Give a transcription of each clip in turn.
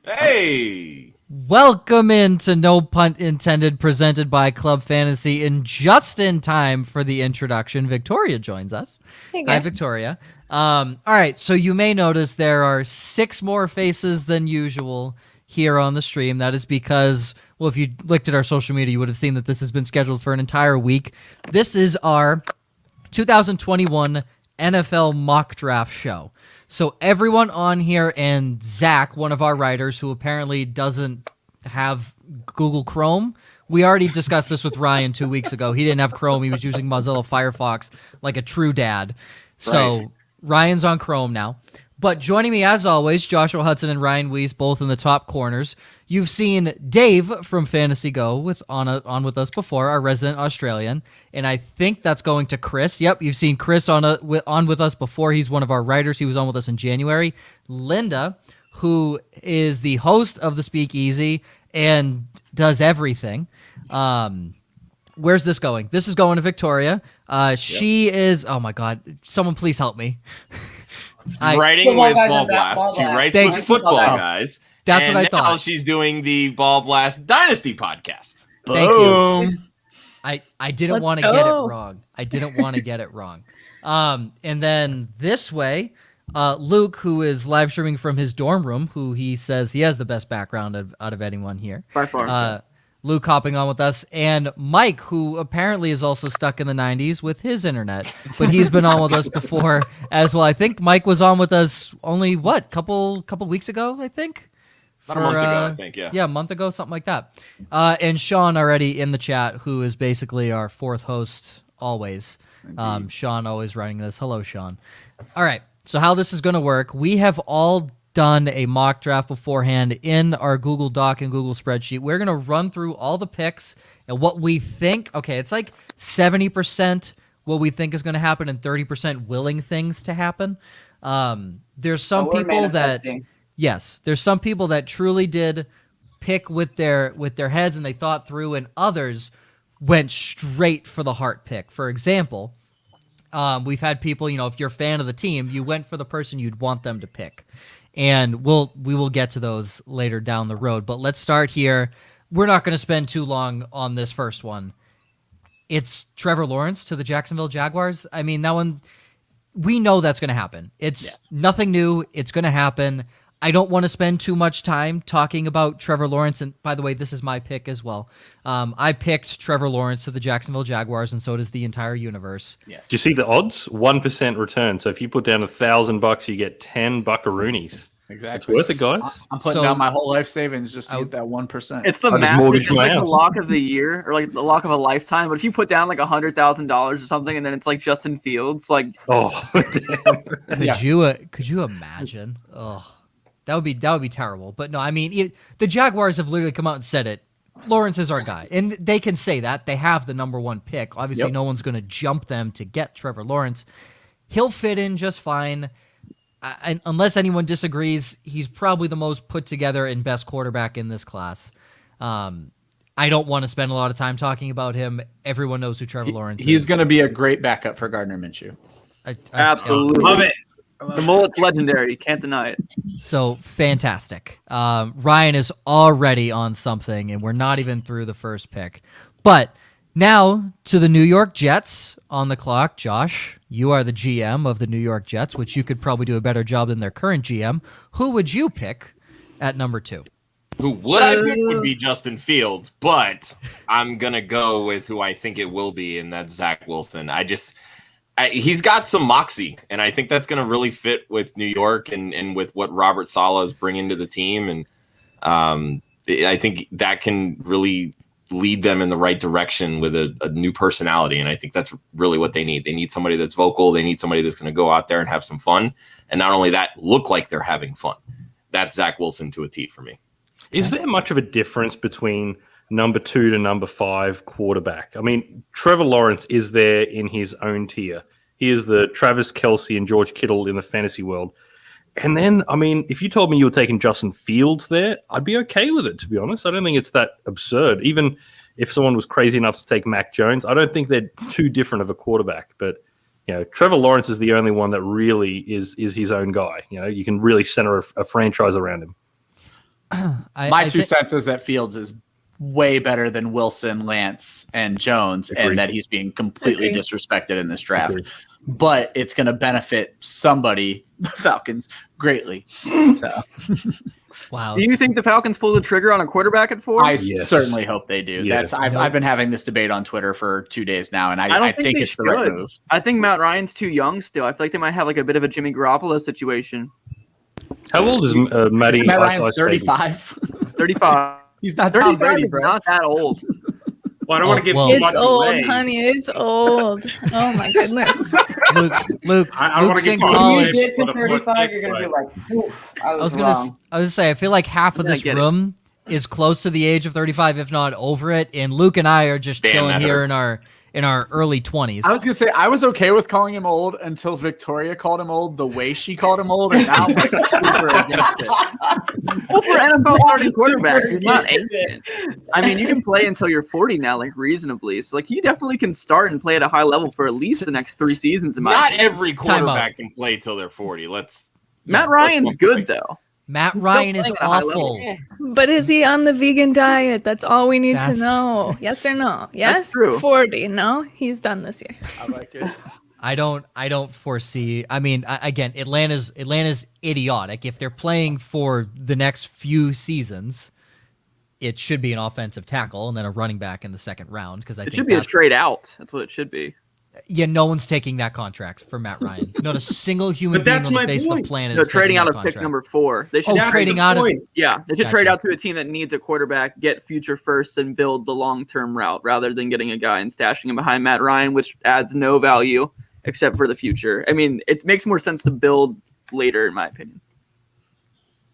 Hey! Welcome into No Punt Intended, presented by Club Fantasy, and just in time for the introduction, Victoria joins us. Hey, Hi, guys. Victoria. All right, so you may notice there are 6 more faces than usual here on the stream. That is because, well, if you looked at our social media, you would have seen that this has been scheduled for an entire week. This is our 2021 NFL mock draft show. So everyone on here and Zach, one of our writers who apparently doesn't have Google Chrome. We already discussed this with Ryan 2 weeks ago. He didn't have Chrome. He was using Mozilla Firefox like a true dad. So Right. Ryan's on Chrome now. But joining me, as always, Joshua Hudson and Ryan Weiss, both in the top corners. You've seen Dave from Fantasy Go on with us before, our resident Australian, and I think that's going to Chris. Yep, you've seen Chris on with us before. He's one of our writers. He was on with us in January. Linda, who is the host of the Speakeasy and does everything. Where's this going? This is going to Victoria. She is. Oh my God! Someone please help me. Writing Football with guys Ball and Blast. Ball She Blast. writes Thank with you. Football Football Guys. That's and what I now thought. she's doing the Ball Blast Dynasty podcast. Thank you. Boom. I didn't Let's want to get it go. wrong. I didn't want to get it wrong. And then this way, Luke, who is live streaming from his dorm room, who he says he has the best background out of anyone here. By far. Luke hopping on with us, and Mike, who apparently is also stuck in the 90s with his internet, but he's been on with us before as well. I think Mike was on with us only, couple weeks ago, I think? About a month ago, I think, yeah. Yeah, a month ago, something like that. And Sean already in the chat, who is basically our fourth host always. Sean always running this. Hello, Sean. All right, so how this is going to work, we have all done a mock draft beforehand in our Google Doc and Google spreadsheet. We're going to run through all the picks and what we think. Okay, it's like 70% what we think is going to happen and 30% willing things to happen. There's some We're people that... manifesting. Yes, there's some people that truly did pick with their heads and they thought through, and others went straight for the heart pick. For example, we've had people, if you're a fan of the team, you went for the person you'd want them to pick. And we will get to those later down the road. But let's start here. We're not going to spend too long on this first one. It's Trevor Lawrence to the Jacksonville Jaguars. I mean, that one, we know that's going to happen. It's nothing new. It's going to happen. I don't want to spend too much time talking about Trevor Lawrence. And by the way, this is my pick as well. I picked Trevor Lawrence to the Jacksonville Jaguars, and so does the entire universe. Yes. Do you see the odds? 1% return. So if you put down $1,000, you get 10 buckaroonies. Exactly. It's worth it, guys. I'm putting So- down my whole life savings just to get that 1%. It's the I just massive, mortgaged it's my like the house. lock of the year or like the lock of a lifetime. But if you put down like $100,000 or something, and then it's like Justin Fields, like Oh, damn. Could you imagine? Oh, that would be terrible. But no, I mean, the Jaguars have literally come out and said it. Lawrence is our guy, and they can say that they have the number one pick. Obviously, Yep. no one's going to jump them to get Trevor Lawrence. He'll fit in just fine. And unless anyone disagrees, he's probably the most put together and best quarterback in this class. I don't want to spend a lot of time talking about him. Everyone knows who Trevor Lawrence is. He's going to be a great backup for Gardner Minshew. absolutely Love it. The mullet's legendary. Can't deny it. So fantastic. Ryan is already on something, and we're not even through the first pick. But now to the New York Jets on the clock. Josh, you are the GM of the New York Jets, which you could probably do a better job than their current GM. Who would you pick at number 2? Who would I pick would be Justin Fields, but I'm going to go with who I think it will be, and that's Zach Wilson. He's got some moxie, and I think that's going to really fit with New York and with what Robert Saleh is bringing to the team. And I think that can really lead them in the right direction with a new personality. And I think that's really what they need. They need somebody that's vocal. They need somebody that's going to go out there and have some fun. And not only that, look like they're having fun. That's Zach Wilson to a T for me. Is there much of a difference between number 2 to number 5 quarterback? I mean, Trevor Lawrence is there in his own tier. He is the Travis Kelce and George Kittle in the fantasy world. And then, I mean, if you told me you were taking Justin Fields there, I'd be okay with it, to be honest. I don't think it's that absurd. Even if someone was crazy enough to take Mac Jones, I don't think they're too different of a quarterback. But, Trevor Lawrence is the only one that really is his own guy. You can really center a franchise around him. My two cents is that Fields is way better than Wilson, Lance, and Jones, and that he's being completely disrespected in this draft. But it's going to benefit somebody, the Falcons, greatly. So, Wow. Do you think the Falcons pull the trigger on a quarterback at 4? I certainly hope they do. Yes. I've been having this debate on Twitter for 2 days now, and I think it's the right move. I think Matt Ryan's too young still. I feel like they might have like a bit of a Jimmy Garoppolo situation. How old is Matty? Matt Ryan, 35. 35. He's not Tom 35 Brady, is bro. not that old. Well, I don't want to give well- too It's much old, away. honey. It's old. Oh my goodness. Luke, I don't want to Luke's in give too much college. away. When you get to for the fourth 35, pick, you're gonna be but- like, "Oof, I I was was gonna wrong." say, I feel like half of Yeah, I this get it. room is close to the age of 35, if not over it, and Luke and I are just Damn, chilling that here hurts. in our early 20s. I was gonna say I was okay with calling him old until Victoria called him old the way she called him old, and now I'm like super against it. Well, for NFL starting Super quarterback, he's not against ancient. I mean, you can play until you're 40 now, like reasonably. So, like, he definitely can start and play at a high level for at least the next 3 seasons. In my Not opinion. every Time out. quarterback can play till they're 40. Matt Ryan's good though. Matt He's Ryan still is playing at a high level. awful. But is he on the vegan diet? That's all we need to That's- know. Yes or no? Yes. true. 40. No, he's done this year. I like it. I don't foresee. I mean, again, Atlanta's idiotic. If they're playing for the next few seasons, it should be an offensive tackle and then a running back in the second round because I It think should be a that's- trade out. That's what it should be. Yeah, no one's taking that contract for Matt Ryan. Not a single human But being that's on the my face of point. the planet No, is trading taking out that of pick contract. number 4. They should Oh, That's trading the out of point. Yeah, they should Gotcha. trade out to a team that needs a quarterback, get future first, and build the long-term route rather than getting a guy and stashing him behind Matt Ryan, which adds no value except for the future. I mean, it makes more sense to build later, in my opinion.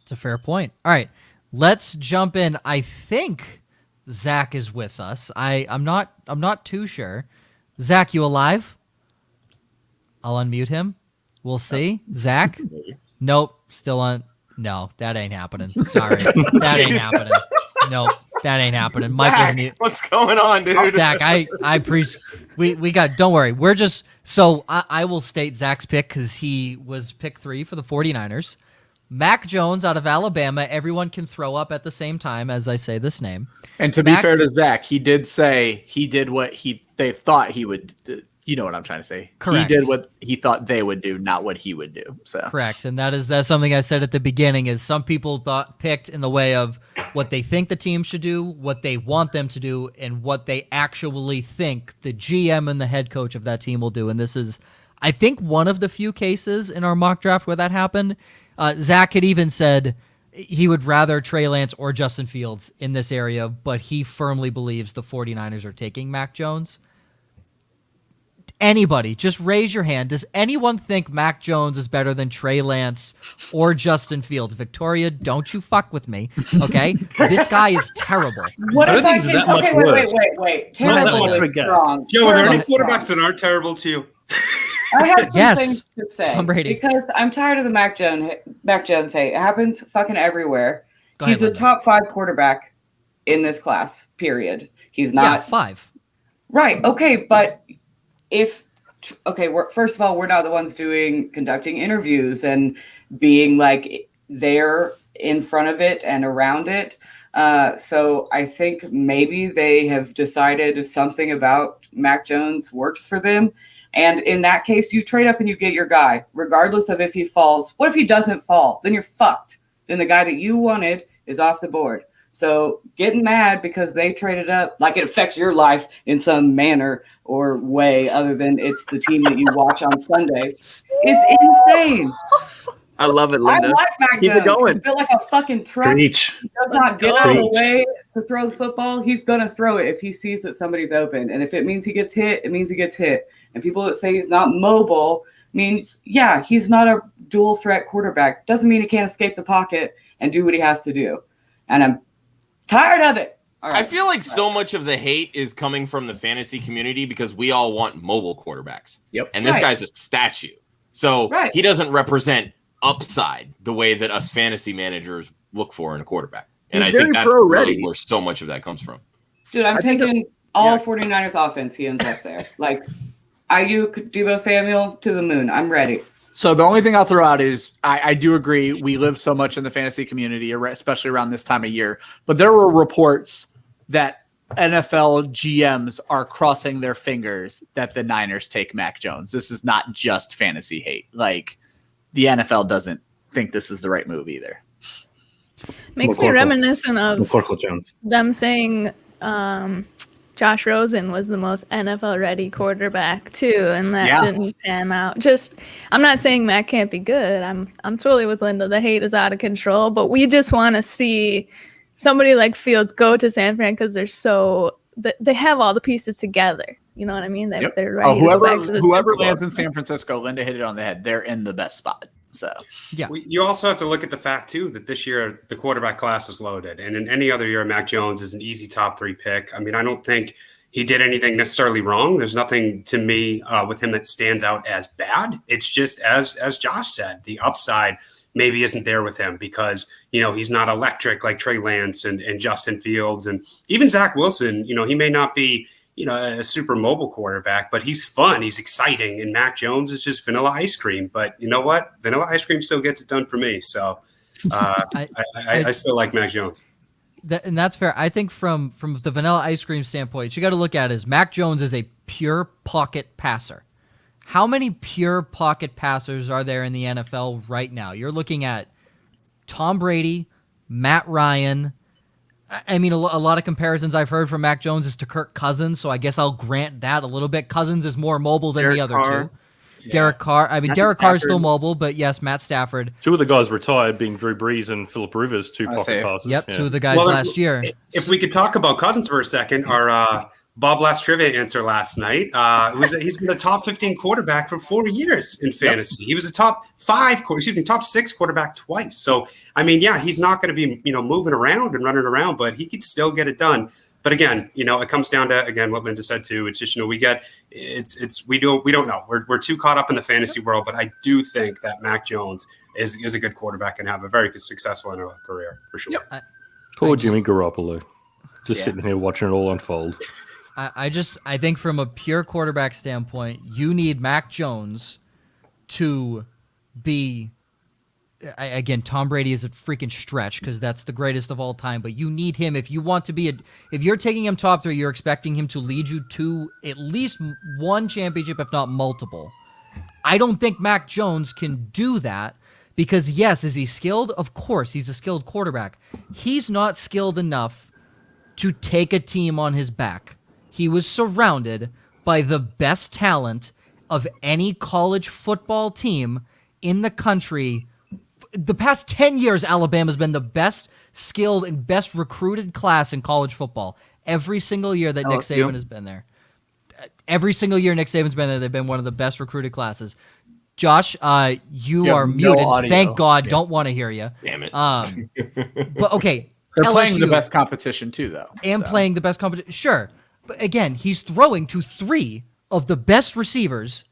It's a fair point. All right, let's jump in. I think Zach is with us. I'm not too sure. Zach, you alive? I'll unmute him. We'll see. Zach? Nope. Still on. No, that ain't happening. Sorry. That ain't happening. Nope. That ain't happening. Mike Zach, wasn't. what's going on, dude? Zach, I appreciate. We got. Don't worry. We're just. So I will state Zach's pick because he was pick 3 for the 49ers. Mac Jones out of Alabama. Everyone can throw up at the same time as I say this name. And to be fair to Zach, he did say he did what they thought he would. You know what I'm trying to say. Correct. He did what he thought they would do, not what he would do. So Correct, and that's something I said at the beginning. Is some people picked in the way of what they think the team should do, what they want them to do, and what they actually think the GM and the head coach of that team will do. And this is, I think, one of the few cases in our mock draft where that happened. Zach had even said he would rather Trey Lance or Justin Fields in this area, but he firmly believes the 49ers are taking Mac Jones. Anybody, just raise your hand. Does anyone think Mac Jones is better than Trey Lance or Justin Fields? Victoria, don't you fuck with me, okay? This guy is terrible. What I if don't I think can? it's that much Okay, wait. worse. Terrible that much is of a gap. strong. Joe, are there any Terrible is strong. quarterbacks that aren't terrible to you? I have some Yes. things to say Tom Brady. because I'm tired of the Mac Jones hate. It happens fucking everywhere. Go ahead, He's a Linda. top 5 quarterback in this class. Period. He's Yeah, not 5. right. Okay, but first of all, we're not the ones conducting interviews and being like there in front of it and around it. So I think maybe they have decided something about Mac Jones works for them. And in that case, you trade up and you get your guy, regardless of if he falls. What if he doesn't fall? Then you're fucked. Then the guy that you wanted is off the board. So getting mad because they traded up, like it affects your life in some manner or way other than it's the team that you watch on Sundays, is insane. I love it, Linda. I like Mac Keep it Jones. going. He's built like a fucking truck. Preach. He does not get out of the Preach. way to throw the football. He's going to throw it if he sees that somebody's open. And if it means he gets hit, it means he gets hit. And people that say he's not mobile means, yeah, he's not a dual threat quarterback. Doesn't mean he can't escape the pocket and do what he has to do. And I'm tired of it. All right. I feel like so much of the hate is coming from the fantasy community because we all want mobile quarterbacks. Yep. And this Right. guy's a statue. So Right. he doesn't represent upside the way that us fantasy managers look for in a quarterback. And He's I think very that's pro-ready. really where so much of that comes from. Dude, I'm I think taking all yeah. 49ers offense. He ends up there. Like Ayuk, Deebo Samuel to the moon. I'm ready. So the only thing I'll throw out is I do agree we live so much in the fantasy community, especially around this time of year. But there were reports that NFL GMs are crossing their fingers that the Niners take Mac Jones. This is not just fantasy hate. Like, the NFL doesn't think this is the right move either. Makes me McCorkle. reminiscent of McCorkle Jones. them saying Josh Rosen was the most NFL ready quarterback too, and that didn't pan out. I'm not saying Mac can't be good. I'm totally with Linda. The hate is out of control, but we just want to see somebody like Fields go to San Fran because they have all the pieces together. You know what I mean? They're ready to go back to the Super Whoever Bowl lands in stuff. San Francisco, Linda hit it on the head. They're in the best spot. So You also have to look at the fact, too, that this year the quarterback class is loaded. And in any other year, Mac Jones is an easy top 3 pick. I mean, I don't think he did anything necessarily wrong. There's nothing to me with him that stands out as bad. It's just, as Josh said, the upside maybe isn't there with him because, he's not electric like Trey Lance and Justin Fields. And even Zach Wilson, he may not be a super mobile quarterback, but he's fun. He's exciting. And Mac Jones is just vanilla ice cream. But you know what? Vanilla ice cream still gets it done for me. So I still like Mac Jones. And that's fair. I think from the vanilla ice cream standpoint, you got to look at it as Mac Jones is a pure pocket passer. How many pure pocket passers are there in the NFL right now? You're looking at Tom Brady, Matt Ryan. I mean, a lot of comparisons I've heard from Mac Jones is to Kirk Cousins, so I guess I'll grant that a little bit. Cousins is more mobile than the other two. Derek Carr. I mean, Derek Carr is still mobile, but yes, Matt Stafford. Two of the guys retired, being Drew Brees and Phillip Rivers, two pocket passes. Yep, two of the guys last year. If we could talk about Cousins for a second, our Bob Last trivia answer last night he's been the top 15 quarterback for 4 years in fantasy. He was a top 6 quarterback twice. So, I mean, he's not going to be, moving around and running around, but he could still get it done. But again, it comes down to, again, what Linda said too. It's just, we don't know. We're too caught up in the fantasy world, but I do think that Mac Jones is a good quarterback and have a very successful NFL career for sure. Yep. Poor Jimmy Garoppolo. Just sitting here watching it all unfold. I think from a pure quarterback standpoint, you need Mac Jones to be, again, Tom Brady is a freaking stretch because that's the greatest of all time, but you need him if you want to be if you're taking him top 3, you're expecting him to lead you to at least one championship, if not multiple. I don't think Mac Jones can do that because, yes, is he skilled? Of course, he's a skilled quarterback. He's not skilled enough to take a team on his back. He was surrounded by the best talent of any college football team in the country. The past 10 years, Alabama's been the best skilled and best recruited class in college football. Every single year that Nick Saban has been there. Every single year Nick Saban's been there, they've been one of the best recruited classes. Josh, you are muted. Audio. Thank God. Yeah. Don't want to hear you. Damn it. But okay. They're LSU, playing the best competition too, though. And playing the best competition. Sure. But again, he's throwing to 3 of the best receivers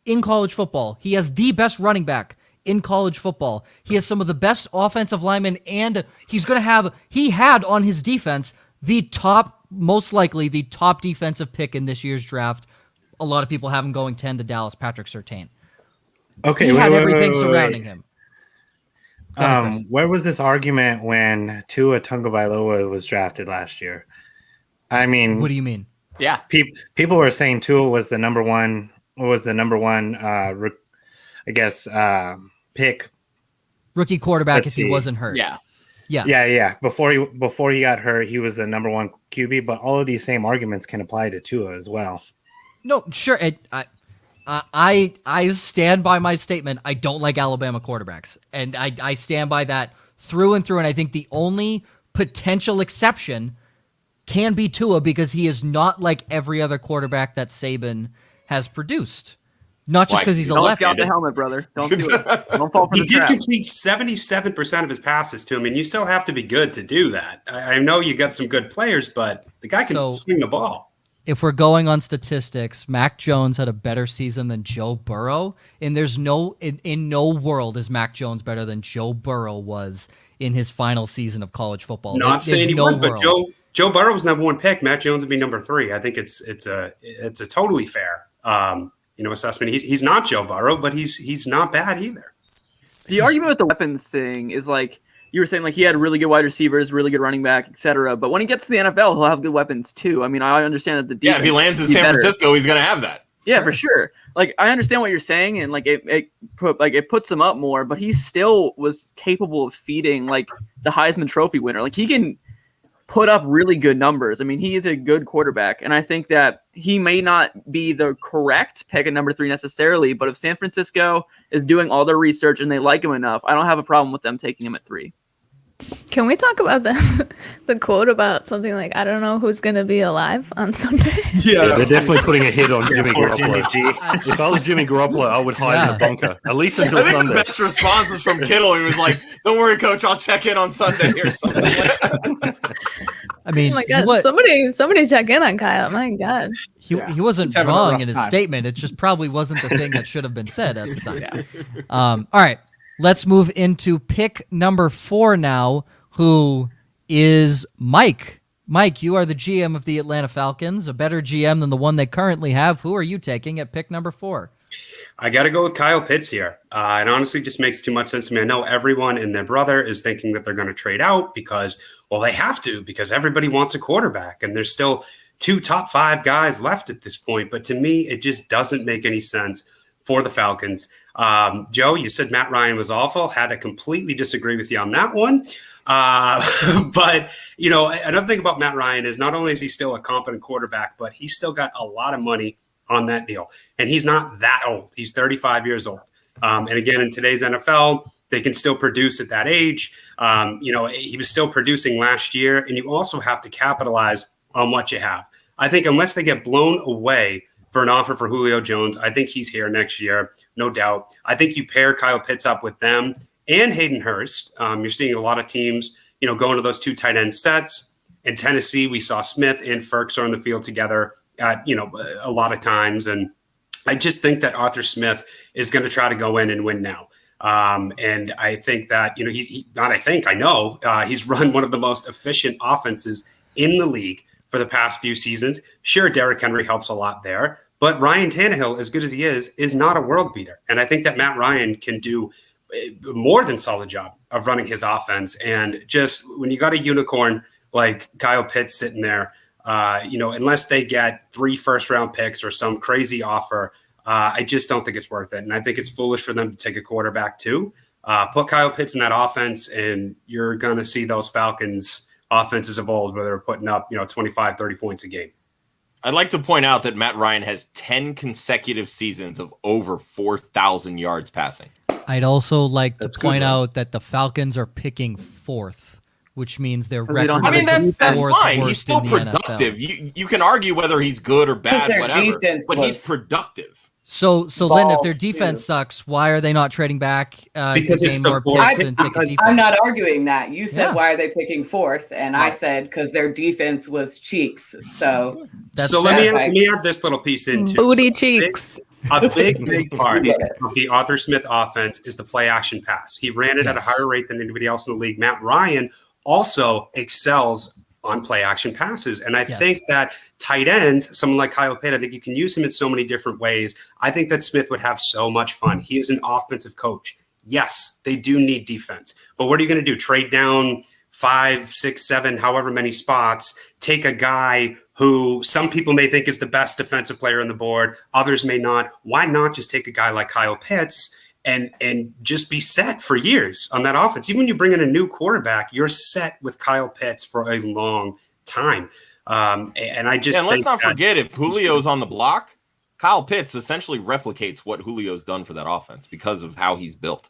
in college football. He has the best running back in college football. He has some of the best offensive linemen, and he had on his defense most likely the top defensive pick in this year's draft. A lot of people have him going 10 to Dallas, Patrick Surtain. Okay, he had everything surrounding him. Where was this argument when Tua Tagovailoa was drafted last year? I mean, what do you mean? Yeah, people were saying Tua was the number one. Pick, rookie quarterback if he wasn't hurt. Yeah. Before he got hurt, he was the number 1 QB. But all of these same arguments can apply to Tua as well. No, sure. I stand by my statement. I don't like Alabama quarterbacks, and I stand by that through and through. And I think the only potential exception can be Tua because he is not like every other quarterback that Saban has produced. Not just because he's a lefty. Don't scout the helmet, brother. Don't do it. Don't fall for the trap. He did complete 77% of his passes to him, and you still have to be good to do that. I know you got some good players, but the guy can swing the ball. If we're going on statistics, Mac Jones had a better season than Joe Burrow, and there's in no world is Mac Jones better than Joe Burrow was in his final season of college football. Not saying he was, but Joe Burrow was number 1 pick. Mac Jones would be number 3. I think it's a totally fair assessment. He's not Joe Burrow, but he's not bad either. The argument with the weapons thing is like you were saying, like he had really good wide receivers, really good running back, etc. But when he gets to the NFL, he'll have good weapons too. I mean, I understand that the defense, if he lands in San Francisco, he's gonna have that. Yeah, for sure. Like I understand what you're saying, and like it puts him up more, but he still was capable of feeding like the Heisman Trophy winner. Like he can put up really good numbers. I mean, he is a good quarterback, and I think that he may not be the correct pick at number 3 necessarily, but if San Francisco is doing all their research and they like him enough, I don't have a problem with them taking him at 3. Can we talk about the quote about something like, I don't know who's going to be alive on Sunday? Yeah, they're definitely putting a hit on Jimmy Garoppolo. If I was Jimmy Garoppolo, I would hide in a bunker, at least until I think Sunday. the best response was from Kittle. He was like, don't worry, coach, I'll check in on Sunday or something like that. I mean, Oh my God, somebody check in on Kyle. My God. he wasn't He's having a wrong rough in his time. statement. It just probably wasn't the thing that should have been said at the time. All right, let's move into pick number 4 now, who is Mike. Mike, you are the GM of the Atlanta Falcons, a better GM than the one they currently have. Who are you taking at pick number 4? I got to go with Kyle Pitts here. It honestly just makes too much sense to me. I know everyone and their brother is thinking that they're going to trade out because, well, they have to because everybody wants a quarterback. And there's still 2 top 5 guys left at this point. But to me, it just doesn't make any sense for the Falcons. Joe, you said Matt Ryan was awful. Had to completely disagree with you on that one. But, another thing about Matt Ryan is not only is he still a competent quarterback, but he's still got a lot of money on that deal. And he's not that old. He's 35 years old. And again, in today's NFL, they can still produce at that age. He was still producing last year, and you also have to capitalize on what you have. I think unless they get blown away for an offer for Julio Jones, I think he's here next year, no doubt. I think you pair Kyle Pitts up with them and Hayden Hurst. You're seeing a lot of teams, going to those 2 tight end sets. In Tennessee, we saw Smith and Ferks on the field together at, a lot of times. And I just think that Arthur Smith is going to try to go in and win now. And I think that, I know he's run one of the most efficient offenses in the league for the past few seasons. Sure, Derrick Henry helps a lot there, but Ryan Tannehill, as good as he is not a world beater. And I think that Matt Ryan can do more than solid job of running his offense. And just when you got a unicorn like Kyle Pitts sitting there, unless they get 3 first-round picks or some crazy offer, I just don't think it's worth it. And I think it's foolish for them to take a quarterback too. Put Kyle Pitts in that offense, and you're going to see those Falcons offenses of old where they're putting up, 25, 30 points a game. I'd like to point out that Matt Ryan has 10 consecutive seasons of over 4,000 yards passing. I'd also like to That's point good, out that the Falcons are picking 4th, which means their They don't record have is a that's fourth fine. worst He's still in the productive. NFL. You can argue whether he's good or bad, their whatever, defense but he's was- productive. So Lynn, if their Balls, defense too. sucks, why are they not trading back Because to it's gain the more fourth picks pick, and take a because defense? I'm not arguing that. You said, Yeah. why are they picking 4th? And I said, because their defense was cheeks. So That's So fair. let me add this little piece into Booty cheeks. A big part You get it. of the Arthur Smith offense is the play action pass. He ran it at a Yes. higher rate than anybody else in the league. Matt Ryan also excels on play action passes. And I Yes. think that tight end, someone like Kyle Pitt, I think you can use him in so many different ways. I think that Smith would have so much fun. He is an offensive coach. Yes, they do need defense. But what are you going to do? Trade down 5, 6, 7, however many spots, take a guy who some people may think is the best defensive player on the board, others may not. Why not just take a guy like Kyle Pitts and just be set for years on that offense? Even when you bring in a new quarterback, you're set with Kyle Pitts for a long time. And I just And let's think not that- forget, if Julio's on the block, Kyle Pitts essentially replicates what Julio's done for that offense because of how he's built.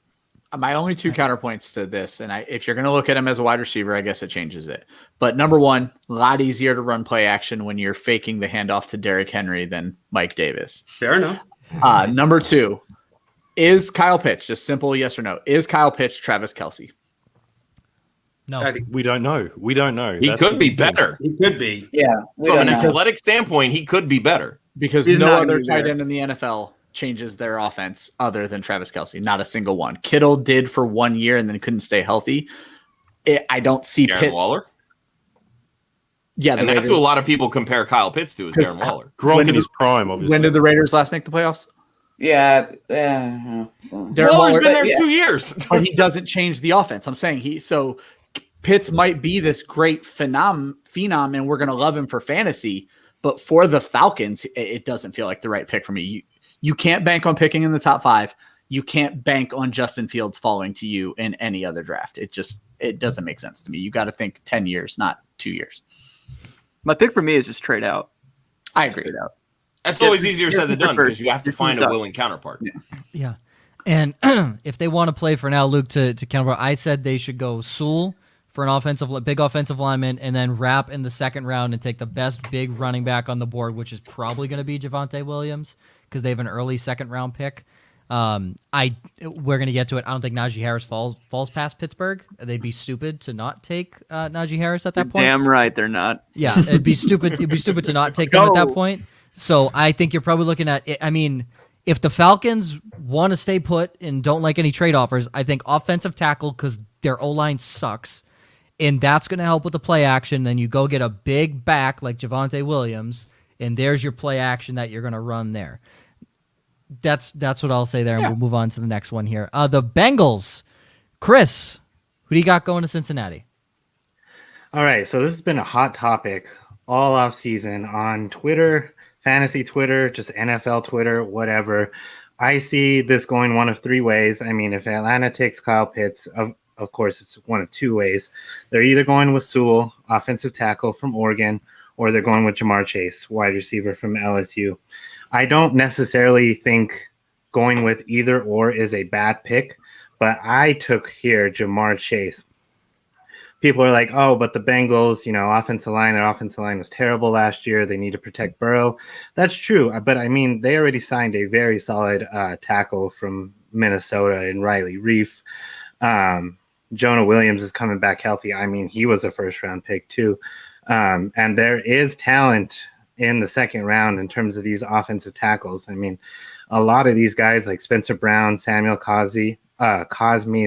My only 2 counterpoints to this, and if you're going to look at him as a wide receiver, I guess it changes it. But number 1, a lot easier to run play action when you're faking the handoff to Derrick Henry than Mike Davis. Fair enough. Number 2, is Kyle Pitts, just simple yes or no, is Kyle Pitts Travis Kelce? No. I think We don't know. We don't know. He That's could the be big thing. better. he could be. Yeah. we From don't an know. athletic standpoint, he could be better. Because He's no not gonna other be tight there. end in the NFL changes their offense other than Travis Kelce. Not a single one. Kittle did for 1 year and then couldn't stay healthy. I don't see Darren Pitts. Waller. Yeah, And that's who a lot of people compare Kyle Pitts to, is 'Cause Darren Waller. Gronk When in did- his prime, obviously. When did the Raiders last make the playoffs? Yeah. Darren Waller's Waller, been there yeah. 2 years. but he doesn't change the offense. I'm saying so Pitts might be this great phenom, and we're going to love him for fantasy, but for the Falcons, it doesn't feel like the right pick for me. You can't bank on picking in the top 5. You can't bank on Justin Fields falling to you in any other draft. It doesn't make sense to me. You got to think 10 years, not 2 years. My pick for me is just trade out. I agree. Trade out. That's always easier said than done because you have to Your find team's a up. willing counterpart. Yeah. And if they want to play for now, Luke, to counter, I said they should go Sewell for an big offensive lineman, and then wrap in the second round and take the best big running back on the board, which is probably going to be Javonte Williams because they have an early second round pick. We're going to get to it. I don't think Najee Harris falls past Pittsburgh. They'd be stupid to not take Najee Harris at that point. Damn right they're not. Yeah, it'd be stupid. It'd be stupid to not take them at that point. So I think you're probably looking at it. I mean, if the Falcons want to stay put and don't like any trade offers, I think offensive tackle because their O-line sucks, and that's going to help with the play action. Then you go get a big back like Javonte Williams, and there's your play action that you're going to run there. That's what I'll say there, and we'll move on to the next one here. The Bengals. Chris, who do you got going to Cincinnati? All right, so this has been a hot topic all off season on Twitter, fantasy Twitter, just NFL Twitter, whatever. I see this going one of 3 ways. I mean, if Atlanta takes Kyle Pitts, of course, it's one of 2 ways. They're either going with Sewell, offensive tackle from Oregon, or they're going with Jamar Chase, wide receiver from LSU. I don't necessarily think going with either or is a bad pick, but I took here Jamar Chase. People are like, oh, but the Bengals, their offensive line was terrible last year. They need to protect Burrow. That's true. But I mean, they already signed a very solid tackle from Minnesota in Riley Reif. Jonah Williams is coming back healthy. I mean, he was a first round pick too. And there is talent in the second round in terms of these offensive tackles. I mean, a lot of these guys like Spencer Brown, Samuel Cosme,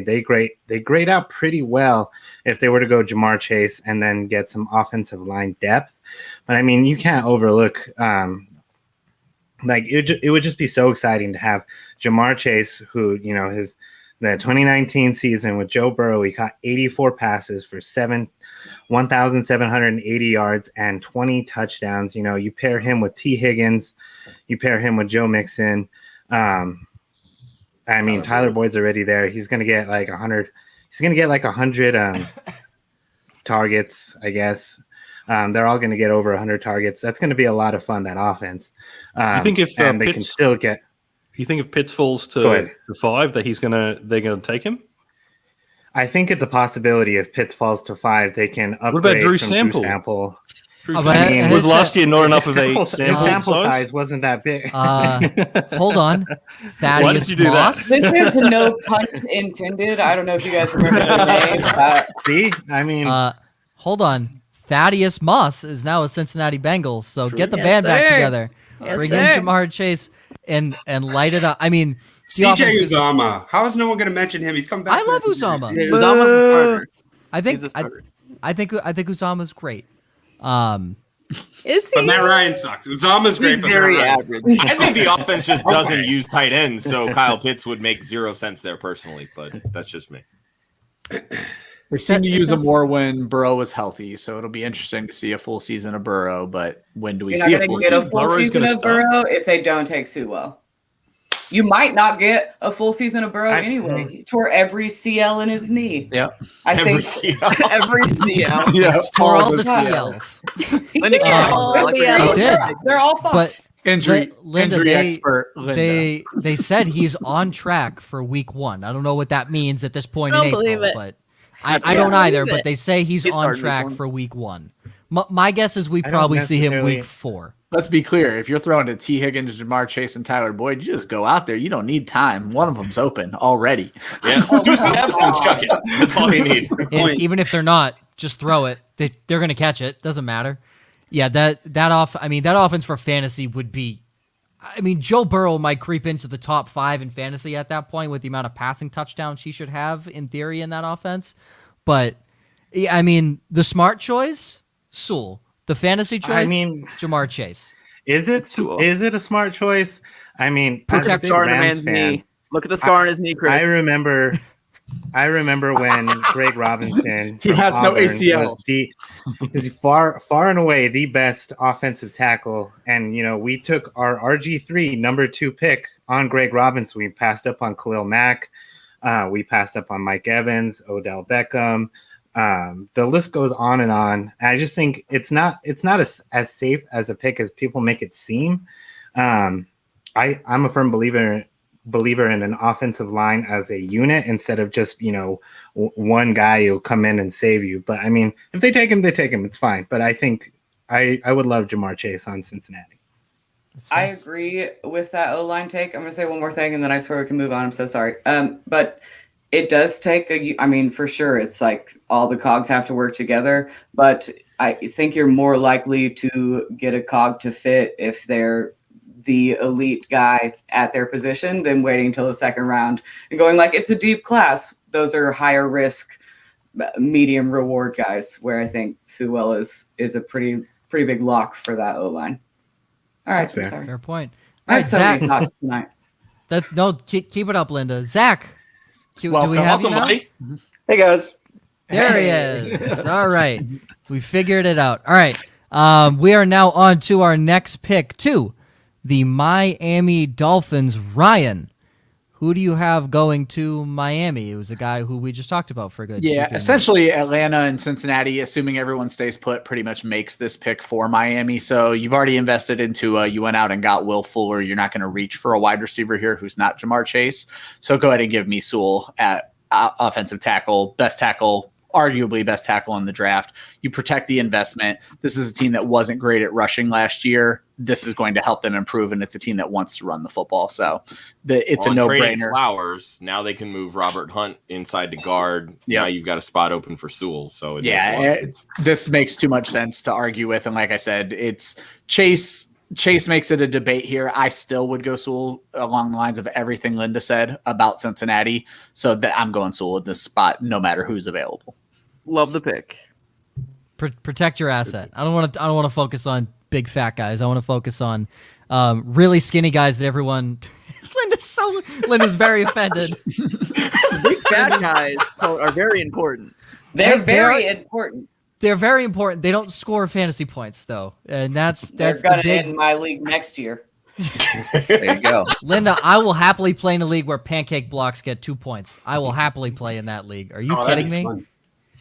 they grade out pretty well if they were to go Jamar Chase and then get some offensive line depth. But I mean, you can't overlook it would just be so exciting to have Jamar Chase, who, the 2019 season with Joe Burrow, he caught 84 passes for 1,780 yards and 20 touchdowns. You pair him with T. Higgins, you pair him with Joe Mixon. Tyler Boyd's already there. He's going to get like 100. He's going to get like 100 targets, I guess. They're all going to get over 100 targets. That's going to be a lot of fun, that offense. You think if and they can still get. You think if Pitts falls to 5 that they're gonna take him? I think it's a possibility. If Pitts falls to 5, they can upgrade. What about Drew from Sample? Was last year not enough of a sample size wasn't that big. Hold on, why did you do Moss? that? This is no pun intended. I don't know if you guys remember the name. But See, I mean, hold on. Thaddeus Moss is now a Cincinnati Bengals, so get the Yes, band back sir. together. Yes, Bring sir. in Jamar Chase and light it up. I mean, CJ Uzama. How is no one going to mention him? He's come back. I love Uzama. Yeah, Uzama's a starter. I think He's a starter. I think Uzama's great. Is But he? Matt Ryan sucks. Uzama's great. He's but very Matt Ryan- average. I think the offense just doesn't Okay. use tight ends, so Kyle Pitts would make 0 sense there personally, but that's just me. They seem to use him more when Burrow is healthy, so it'll be interesting to see a full season of Burrow. But when do we you're see not a going full to get a season? full Burrow's season gonna of start. Burrow if they don't take Sewell. You might not get a full season of Burrow I- anyway. He tore every CL in his knee. Yeah, I Every think Every CL. yeah. For all the CLs. CLs. Linda Yeah, Cannon, all like the we're L's. gonna- Did. they're all fucked. But Injury Linda, expert. Linda. they said he's on track for week 1. I don't know what that means at this point I in don't April, believe it. but I I don't don't either. believe But it. they say he's He's on starting track week 1. for week 1. My guess is we I don't probably see him necessarily- week 4. Let's be clear. If you're throwing to T. Higgins, Jamar Chase, and Tyler Boyd, you just go out there. You don't need time. One of them's open already. Yeah, 2 snaps and chuck it. That's all you need. And even if they're not, just throw it. They're going to catch it. Doesn't matter. Yeah, that offense for fantasy would be. I mean, Joe Burrow might creep into the top 5 in fantasy at that point with the amount of passing touchdowns he should have in theory in that offense. But yeah, I mean, the smart choice, Sewell. The fantasy choice, I mean, Jamar Chase. is it Sewell. a smart choice? I mean, Protect as a Look at the big scar on the Rams man's fan, knee. Look at the scar on his knee, Chris. I remember when Greg Robinson He from has no Auburn ACL. was far and away the best offensive tackle. And we took our RG3 number 2 pick on Greg Robinson. We passed up on Khalil Mack. We passed up on Mike Evans, Odell Beckham. The list goes on and on. And I just think it's not as safe as a pick as people make it seem. I'm a firm believer in an offensive line as a unit instead of just one guy who'll come in and save you. But I mean, if they take him, they take him. It's fine. But I think I would love Jamar Chase on Cincinnati. I agree with that O-line take. I'm going to say one more thing, and then I swear we can move on. I'm so sorry. But it does take for sure, it's like all the cogs have to work together. But I think you're more likely to get a cog to fit if they're the elite guy at their position than waiting till the second round and going like, it's a deep class. Those are higher risk, medium reward guys, where I think Sewell is a pretty big lock for that O-line. All right, That's sorry. Fair point. I All have right, so many Zach. thoughts tonight. Keep it up, Linda. Zach, do we Welcome. have you Welcome, now? buddy. Hey guys. There he is. All right. We figured it out. All right. We are now on to our next pick, too. The Miami Dolphins. Ryan, who do you have going to Miami? It was a guy who we just talked about for a good 2-3 Yeah, minutes. essentially Atlanta and Cincinnati, assuming everyone stays put, pretty much makes this pick for Miami. So you've already invested into you went out and got Will Fuller. You're not going to reach for a wide receiver here who's not Jamar Chase. So go ahead and give me Sewell at offensive tackle, best tackle, arguably best tackle in the draft. You protect the investment. This is a team that wasn't great at rushing last year. This is going to help them improve, and it's a team that wants to run the football. So it's a Trading no-brainer. Flowers. Now they can move Robert Hunt inside to guard. Yeah, now you've got a spot open for Sewell. So this makes too much sense to argue with. And like I said, it's Chase. Chase makes it a debate here. I still would go Sewell along the lines of everything Linda said about Cincinnati. So that I'm going Sewell in this spot, no matter who's available. Love the pick. Protect your asset. I don't want to focus on big fat guys. I want to focus on really skinny guys that everyone. Linda's very offended. Big fat guys are very important. They're very important. They're very important. They don't score fantasy points though, and that's They're gonna end my league next year. There you go. Linda, I will happily play in a league where pancake blocks get 2 points. I will happily play in that league. Are you kidding me? Fun.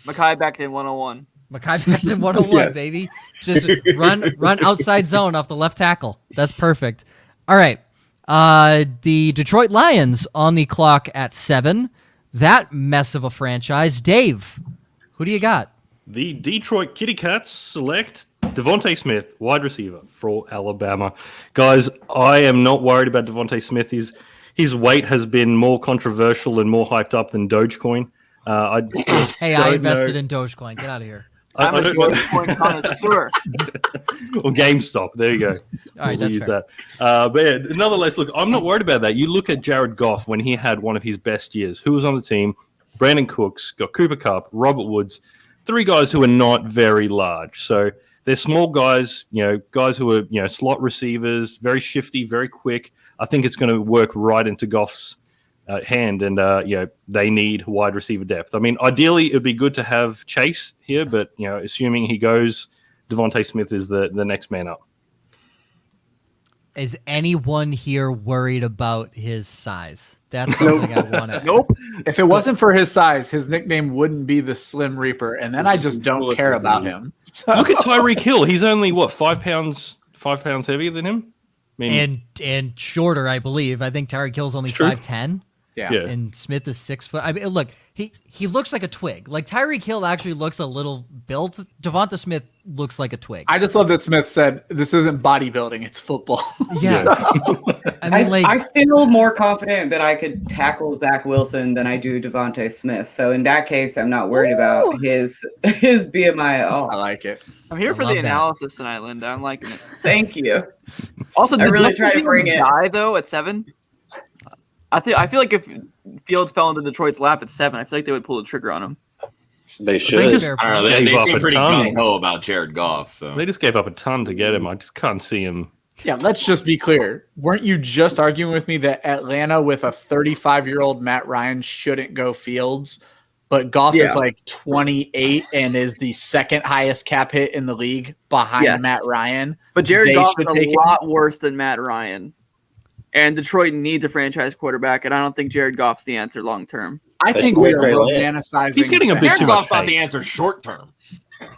Makai Becton 101. Makai Becton 101, Yes. baby. Just run outside zone off the left tackle. That's perfect. All right. The Detroit Lions on the clock at 7. That mess of a franchise. Dave, who do you got? The Detroit Kitty Cats select Devontae Smith, wide receiver for Alabama. Guys, I am not worried about Devontae Smith. His weight has been more controversial and more hyped up than Dogecoin. I invested in Dogecoin. Get out of here. I'm a Dogecoin connoisseur. Or GameStop. There you go. All right, We'll that's use fair. that. But yeah, nonetheless, look, I'm not worried about that. You look at Jared Goff when he had one of his best years. Who was on the team? Brandon Cooks, got Cooper Kupp, Robert Woods, 3 guys who are not very large. So they're small guys, guys who are, slot receivers, very shifty, very quick. I think it's going to work right into Goff's hand, and they need wide receiver depth. I mean, ideally, it'd be good to have Chase here, but assuming he goes, Devontae Smith is the next man up. Is anyone here worried about his size? That's something I want to. Nope. If it wasn't for his size, his nickname wouldn't be the Slim Reaper, and then I just don't care about him. So. Look at Tyreek Hill. He's only 5 pounds heavier than him. I mean, and shorter, I believe. I think Tyreek Hill's only 5'10". Yeah. And Smith is 6 foot. I mean, look, he looks like a twig. Like Tyreek Hill actually looks a little built. Devonta Smith looks like a twig. I just love that Smith said, "This isn't bodybuilding; it's football." Yeah. I feel more confident that I could tackle Zach Wilson than I do Devontae Smith. So in that case, I'm not worried about his BMI at all. I like it. I'm here I for love the that. analysis tonight, Linda. I'm liking it. Thank you. Also, I really try to bring it. Die though at 7. I feel like if Fields fell into Detroit's lap at 7, I feel like they would pull the trigger on him. They should. I don't know. They Gave up seem a pretty ton. gung ho about Jared Goff. So they just gave up a ton to get him. I just can't see him Yeah, let's just be clear. Weren't you just arguing with me that Atlanta with a 35-year-old Matt Ryan shouldn't go Fields, but Goff is like 28 and is the second highest cap hit in the league behind Matt Ryan? But Jared They Goff should is take a him. lot worse than Matt Ryan. And Detroit needs a franchise quarterback, and I don't think Jared Goff's the answer long term. I think we are romanticizing. He's getting a bit Jared too much Goff's not hate. the answer short term.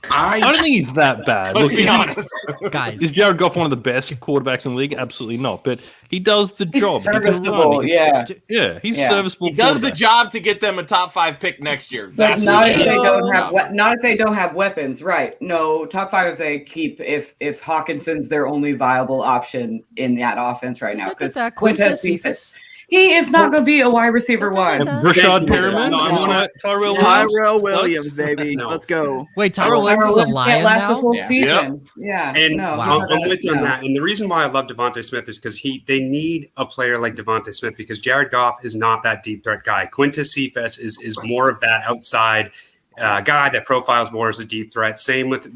I don't think he's that bad. Let's Look, be honest. Guys, Is Jared Goff one of the best quarterbacks in the league? Absolutely not. But he does the He's job. He can serviceable, run. yeah. Yeah, he's Yeah. serviceable. He does the quarterback. job to get them a top 5 pick next year. But That's not what if he they does. don't have not if they don't have weapons, right? No, top 5 if they keep if Hawkinson's their only viable option in that offense right now because Quintez Cephas, he is not going to be a wide receiver one. And Rashad Perriman, No, I'm not. Tyrell Tyrell Williams, Williams, baby. No. Let's go. wait, Tyrell Williams is a Lion can't last now? a full Yeah. season. Yeah, And no, Wow. I'm with you on no. that. And the reason why I love Devontae Smith is because they need a player like Devontae Smith because Jared Goff is not that deep threat guy. Quintez Cephas is more of that outside guy that profiles more as a deep threat. Same with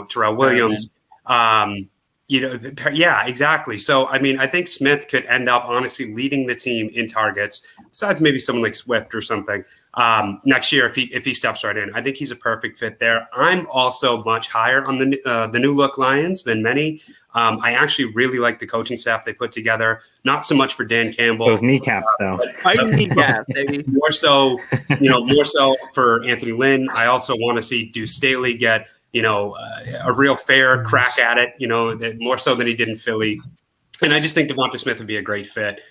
Terrell Williams. Yeah, exactly. So I mean, I think Smith could end up honestly leading the team in targets. Besides maybe someone like Swift or something next year if he steps right in. I think he's a perfect fit there. I'm also much higher on the new look Lions than many. I actually really like the coaching staff they put together. Not so much for Dan Campbell. Those kneecaps, though. Fighting kneecap, baby. More so for Anthony Lynn. I also want to see Deuce Staley get a real fair crack at it. More so than he did in Philly. And I just think Devonta Smith would be a great fit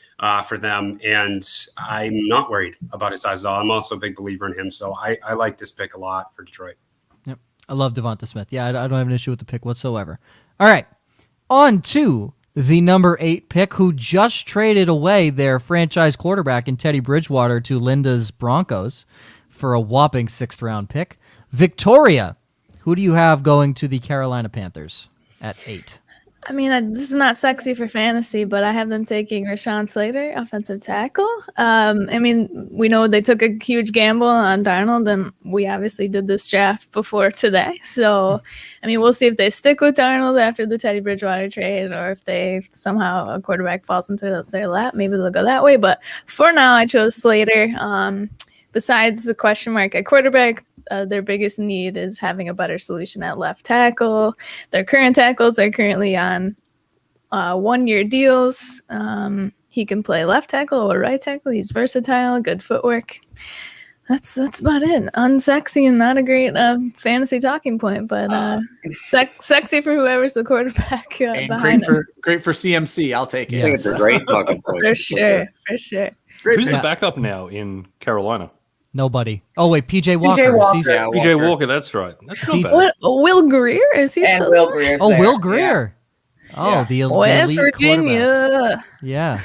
for them. And I'm not worried about his size at all. I'm also a big believer in him. So I like this pick a lot for Detroit. Yep. I love Devonta Smith. Yeah, I don't have an issue with the pick whatsoever. All right. On to the number 8 pick, who just traded away their franchise quarterback in Teddy Bridgewater to Linda's Broncos for a whopping 6th round pick. Victoria, who do you have going to the Carolina Panthers at 8? I mean, this is not sexy for fantasy, but I have them taking Rashawn Slater, offensive tackle. I mean, we know they took a huge gamble on Darnold, and we obviously did this draft before today. So, I mean, we'll see if they stick with Darnold after the Teddy Bridgewater trade, or if they somehow a quarterback falls into their lap. Maybe they'll go that way. But for now, I chose Slater. Besides the question mark at quarterback, their biggest need is having a better solution at left tackle. Their current tackles are currently on 1-year deals. He can play left tackle or right tackle. He's versatile, good footwork. That's about it. Unsexy and not a great fantasy talking point, but sexy for whoever's the quarterback And behind great for CMC. I'll take it. Yeah. I think it's a great talking point. For sure. Great Who's pick. the backup now in Carolina? Nobody. Oh, wait, PJ Walker. Walker. Is he- Yeah, PJ Walker, that's right. That's he- not bad. What? Will Greer? Is he And still Will there? Greer's Oh, there. Will Greer. Oh, Yeah. the West elite quarterback. Virginia. Yeah.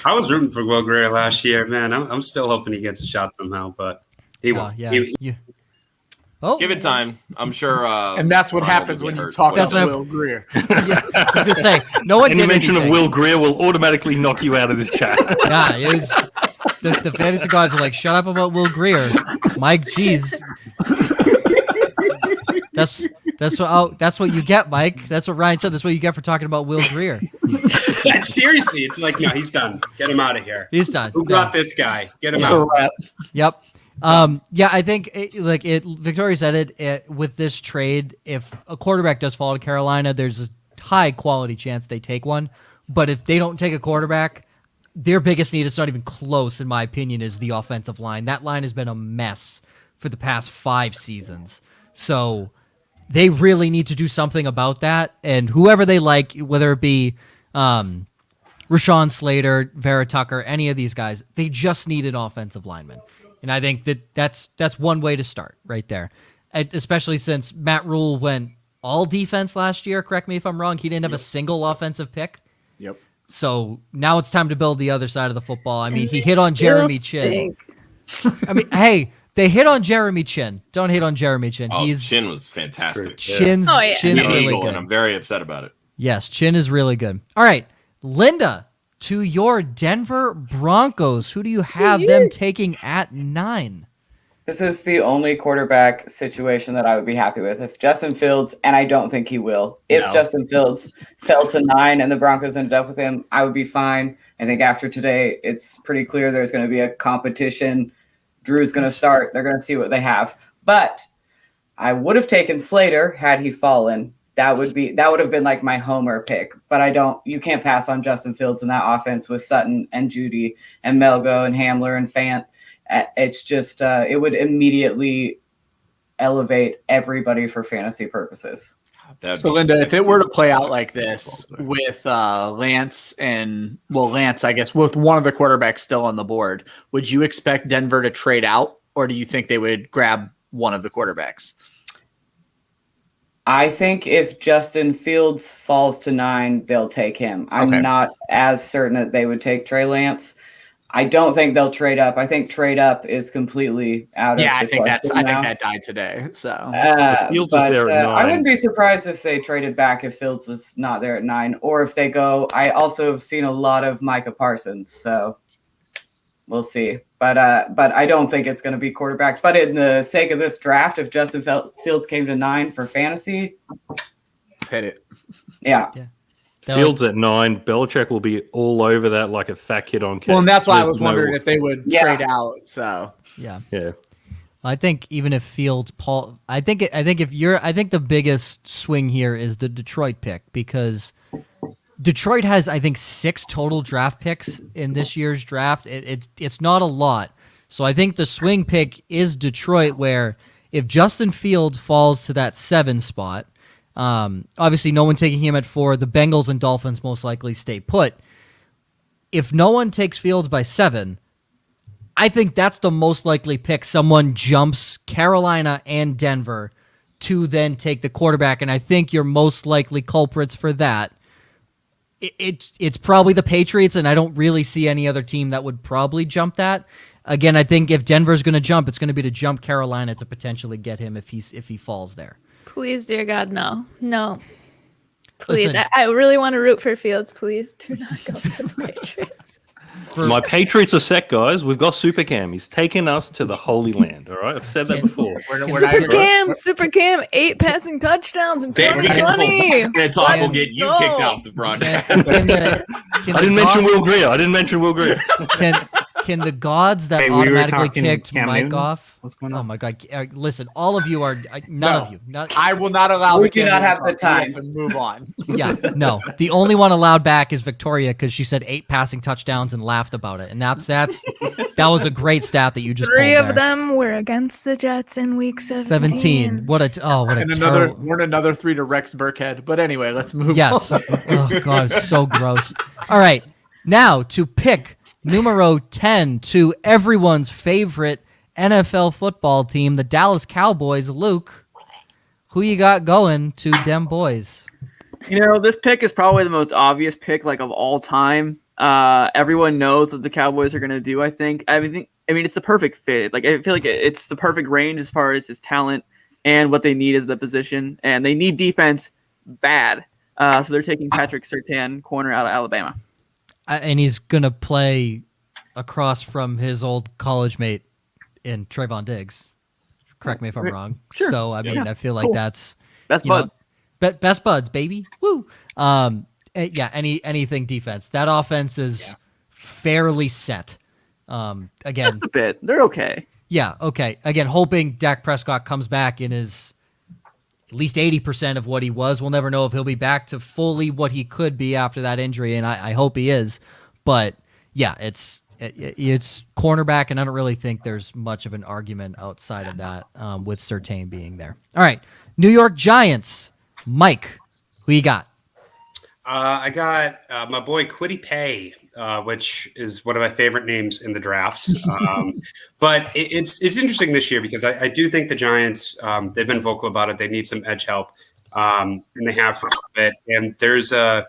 I was rooting for Will Greer last year, man. I'm still hoping he gets a shot somehow, but he Oh, won't. yeah. He- Give it time. I'm sure. And that's what Ryan will happens get when you hurt. talk That's about what Will Greer. Yeah, I was gonna say no one Any did mention anything. of Will Greer will automatically knock you out of this chat. Yeah, it was the fantasy gods are like, shut up about Will Greer, Mike. Jeez, that's what you get, Mike. That's what Ryan said. That's what you get for talking about Will Greer. Seriously, it's like, no, he's done. Get him out of here. He's done. Who got this guy? Get him It's a out. wrap. Yep. Yeah, I think Victoria said it with this trade. If a quarterback does fall to Carolina, there's a high quality chance they take one. But if they don't take a quarterback, their biggest need, it's not even close, in my opinion, is the offensive line. That line has been a mess for the past 5 seasons. So they really need to do something about that. And whoever they like, whether it be Rashawn Slater, Vera Tucker, any of these guys, they just need an offensive lineman. And I think that's one way to start right there, especially since Matt Rule went all defense last year. Correct me if I'm wrong. He didn't have a single offensive pick. Yep. So now it's time to build the other side of the football. I mean, he hit on Jeremy Chin. I mean, hey, they hit on Jeremy Chin. Don't hit on Jeremy Chin. Oh, Chin was fantastic. Chin's Oh, yeah. Chin's He's really Eagle, good. and I'm very upset about it. Yes, Chin is really good. All right, Linda, to your Denver Broncos. Who do you have them taking at 9? This is the only quarterback situation that I would be happy with. If Justin Fields, and I don't think he will, if Justin Fields fell to 9 and the Broncos ended up with him, I would be fine. I think after today, it's pretty clear there's going to be a competition. Drew's going to start. They're going to see what they have. But I would have taken Slater had he fallen. That would have been like my homer pick. But you can't pass on Justin Fields in that offense with Sutton and Judy and Melgo and Hamler and Fant. It's just it would immediately elevate everybody for fantasy purposes. So Linda, if it were to play out like this with Lance, I guess with one of the quarterbacks still on the board, would you expect Denver to trade out, or do you think they would grab one of the quarterbacks? I think if Justin Fields falls to 9, they'll take him. I'm not as certain that they would take Trey Lance. I don't think they'll trade up. I think trade up is completely out of I think that died today. So Fields is there at 9. I wouldn't be surprised if they traded back if Fields is not there at 9, or if they go. I also have seen a lot of Micah Parsons, so we'll see. But I don't think it's going to be quarterback. But in the sake of this draft, if Justin Fields came to 9 for fantasy, hit it. Yeah. Fields at 9, Belichick will be all over that like a fat kid on cake. Well, and that's why I was wondering if they would trade out. So yeah. I think even if Fields, I think the biggest swing here is the Detroit pick, because Detroit has, I think, 6 total draft picks in this year's draft. It's not a lot. So I think the swing pick is Detroit, where if Justin Fields falls to that 7 spot, obviously no one taking him at 4, the Bengals and Dolphins most likely stay put. If no one takes Fields by 7, I think that's the most likely pick. Someone jumps Carolina and Denver to then take the quarterback, and I think your most likely culprits for that, it's probably the Patriots, and I don't really see any other team that would probably jump that. Again, I think if Denver's going to jump, it's going to be to jump Carolina to potentially get him if he falls there. Please, dear God, no. Please, Listen, I really want to root for Fields. Please do not go to the Patriots. My Patriots are set, guys. We've got Super Cam. He's taken us to the Holy Land. All right, I've said that before. Super Cam, 8 passing touchdowns in 2020. And talk will get you kicked off the broadcast. I didn't mention Will Greer. Can the gods that we were automatically talking kicked Cam Mike Newton? off? What's going on? Oh my God! Listen, all of you are none of you. I will not allow. We do not have the time to move on. Yeah, no. The only one allowed back is Victoria, because she said 8 passing touchdowns and laughed about it, and that was a great stat that you just 3 pulled of there. them were against the Jets in week 17. What a terrible. We're another 3 to Rex Burkhead. But anyway, let's move. Yes. on. Oh God, it's so gross. All right, now to pick numero 10 to everyone's favorite NFL football team, the Dallas Cowboys. Luke, who you got going to dem boys? This pick is probably the most obvious pick of all time. Everyone knows what the Cowboys are going to do, I think. I mean, it's the perfect fit. I feel like it's the perfect range as far as his talent and what they need as the position. And they need defense bad. So they're taking Patrick Surtain, corner out of Alabama. And he's going to play across from his old college mate in Trayvon Diggs. Correct me if I'm wrong. Sure. So, I mean, I feel like that's... Best buds. Best buds, baby. Woo! Anything defense. That offense is fairly set. Again... Just a bit. They're okay. Yeah, okay. Again, hoping Dak Prescott comes back and is at least 80% of what he was. We'll never know if he'll be back to fully what he could be after that injury, and I hope he is. But yeah, it's cornerback, and I don't really think there's much of an argument outside of that with Surtain being there. All right, New York Giants. Mike, who you got? I got my boy Kwity Paye, which is one of my favorite names in the draft. But it's interesting this year because I do think the Giants, they've been vocal about it. They need some edge help, and they have for a bit. And there's not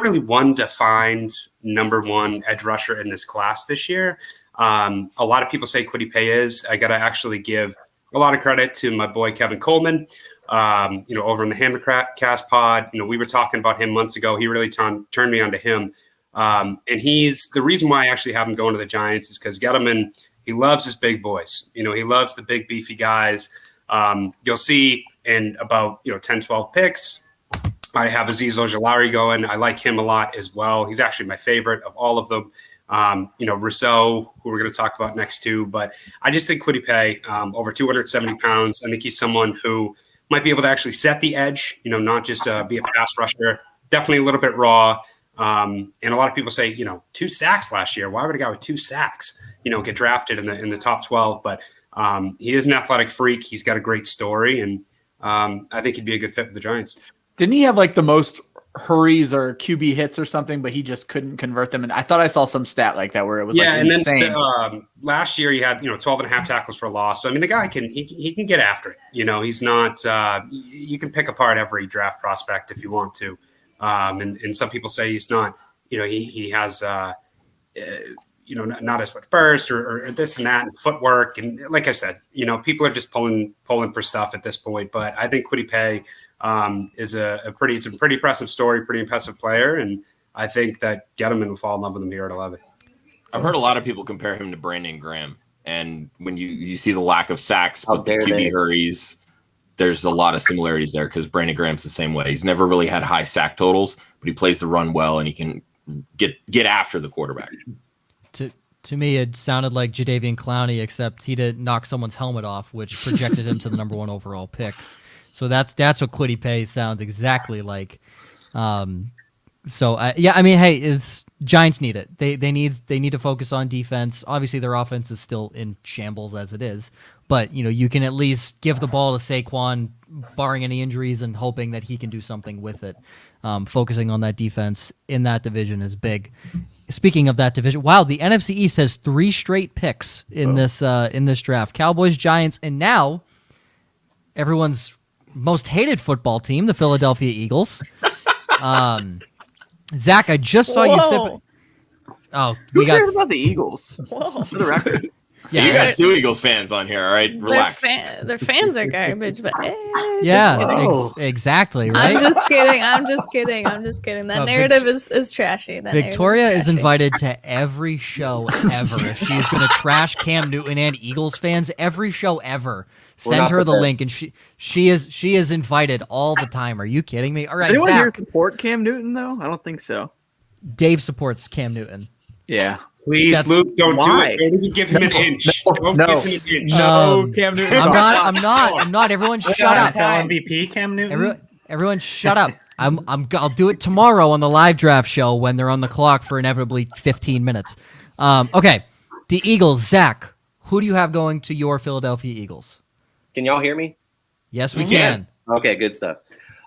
really one defined number 1 edge rusher in this class this year. A lot of people say Kwity Paye is. I got to actually give a lot of credit to my boy Kevin Coleman. Over in the Hammercast pod, we were talking about him months ago. He really turned me onto him. And he's the reason why I actually have him going to the Giants is because Gettleman he loves his big boys. You know, he loves the big beefy guys. You'll see in about 10, 12 picks, I have Azeez Ojulari going. I like him a lot as well. He's actually my favorite of all of them. Rousseau, who we're going to talk about next too. But I just think Kwity Paye, over 270 pounds. I think he's someone who might be able to actually set the edge, not just be a pass rusher. Definitely a little bit raw. And a lot of people say, 2 sacks last year. Why would a guy with 2 sacks, get drafted in the top 12? But he is an athletic freak. He's got a great story. And I think he'd be a good fit for the Giants. Didn't he have like the most hurries or QB hits or something, but he just couldn't convert them? And I thought I saw some stat like that where it was insane. And then last year he had 12 and a half tackles for a loss. So I mean, the guy can get after it. He's not. You can pick apart every draft prospect if you want to. And some people say he's not. He has. Not as much burst or this and that and footwork. And like I said, people are just pulling for stuff at this point. But I think Kwity Paye is a pretty impressive story, pretty impressive player. And I think that Gettleman will fall in love with him here at 11. I've heard a lot of people compare him to Brandon Graham. And when you see the lack of sacks, but the QB hurries, there's a lot of similarities there because Brandon Graham's the same way. He's never really had high sack totals, but he plays the run well and he can get after the quarterback. To me, it sounded like Jadeveon Clowney, except he didn't knock someone's helmet off, which projected him to the number 1 overall pick. So that's what Kwity Paye sounds exactly like. It's Giants need it. They need to focus on defense. Obviously, their offense is still in shambles as it is, but you can at least give the ball to Saquon, barring any injuries, and hoping that he can do something with it. Focusing on that defense in that division is big. Speaking of that division, wow, the NFC East has 3 straight picks in this draft: Cowboys, Giants, and now everyone's most hated football team, the Philadelphia Eagles. Zach, I just saw you sip. Oh, Who cares about the Eagles? Whoa. For the record. Yeah, you got 2 Eagles fans on here. All right, relax. Their fans are garbage, but exactly. Right. I'm just kidding. That narrative is trashy. Victoria is invited to every show ever. If she's going to trash Cam Newton and Eagles fans, every show ever. Send her the link, and she is invited all the time. Are you kidding me? All right, anyone Zach. here support Cam Newton though? I don't think so. Dave supports Cam Newton. Yeah. Please, Luke, don't do it. Don't even give him an inch. Don't give him an inch. No, Cam Newton. I'm not. Everyone shut up. MVP Cam Newton. Everyone shut up. I'll do it tomorrow on the live draft show when they're on the clock for inevitably 15 minutes. Okay. The Eagles, Zach, who do you have going to your Philadelphia Eagles? Can y'all hear me? Yes, we can. Okay, good stuff.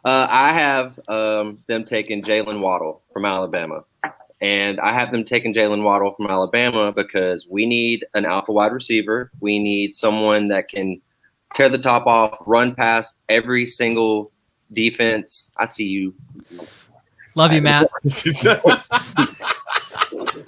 I have them taking Jalen Waddle from Alabama. And I have them taking Jalen Waddle from Alabama because we need an alpha wide receiver. We need someone that can tear the top off, run past every single defense. I see you. Love you, Matt.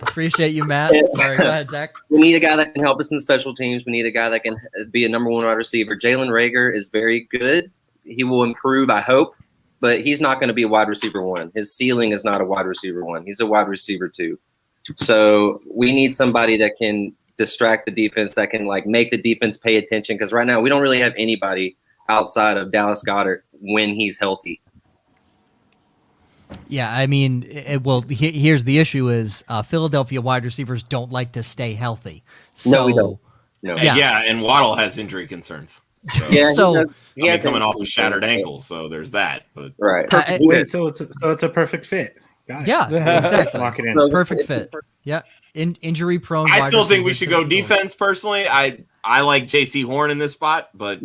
Appreciate you, Matt. Sorry, go ahead, Zach. We need a guy that can help us in special teams. We need a guy that can be a number 1 wide receiver. Jalen Reagor is very good. He will improve, I hope. But he's not going to be a wide receiver 1. His ceiling is not a wide receiver 1. He's a wide receiver 2. So we need somebody that can distract the defense, that can make the defense pay attention. Because right now we don't really have anybody outside of Dallas Goedert when he's healthy. Yeah, I mean, here's the issue: is Philadelphia wide receivers don't like to stay healthy. So, no, we don't. No. Yeah, and Waddle has injury concerns. So, he's coming off a shattered ankle, so there's that. But right. So it's a perfect fit. Got it. Yeah, exactly. Lock it in. Perfect fit. Yeah, injury prone. I still think we should go defense. Personally, I like J.C. Horn in this spot, but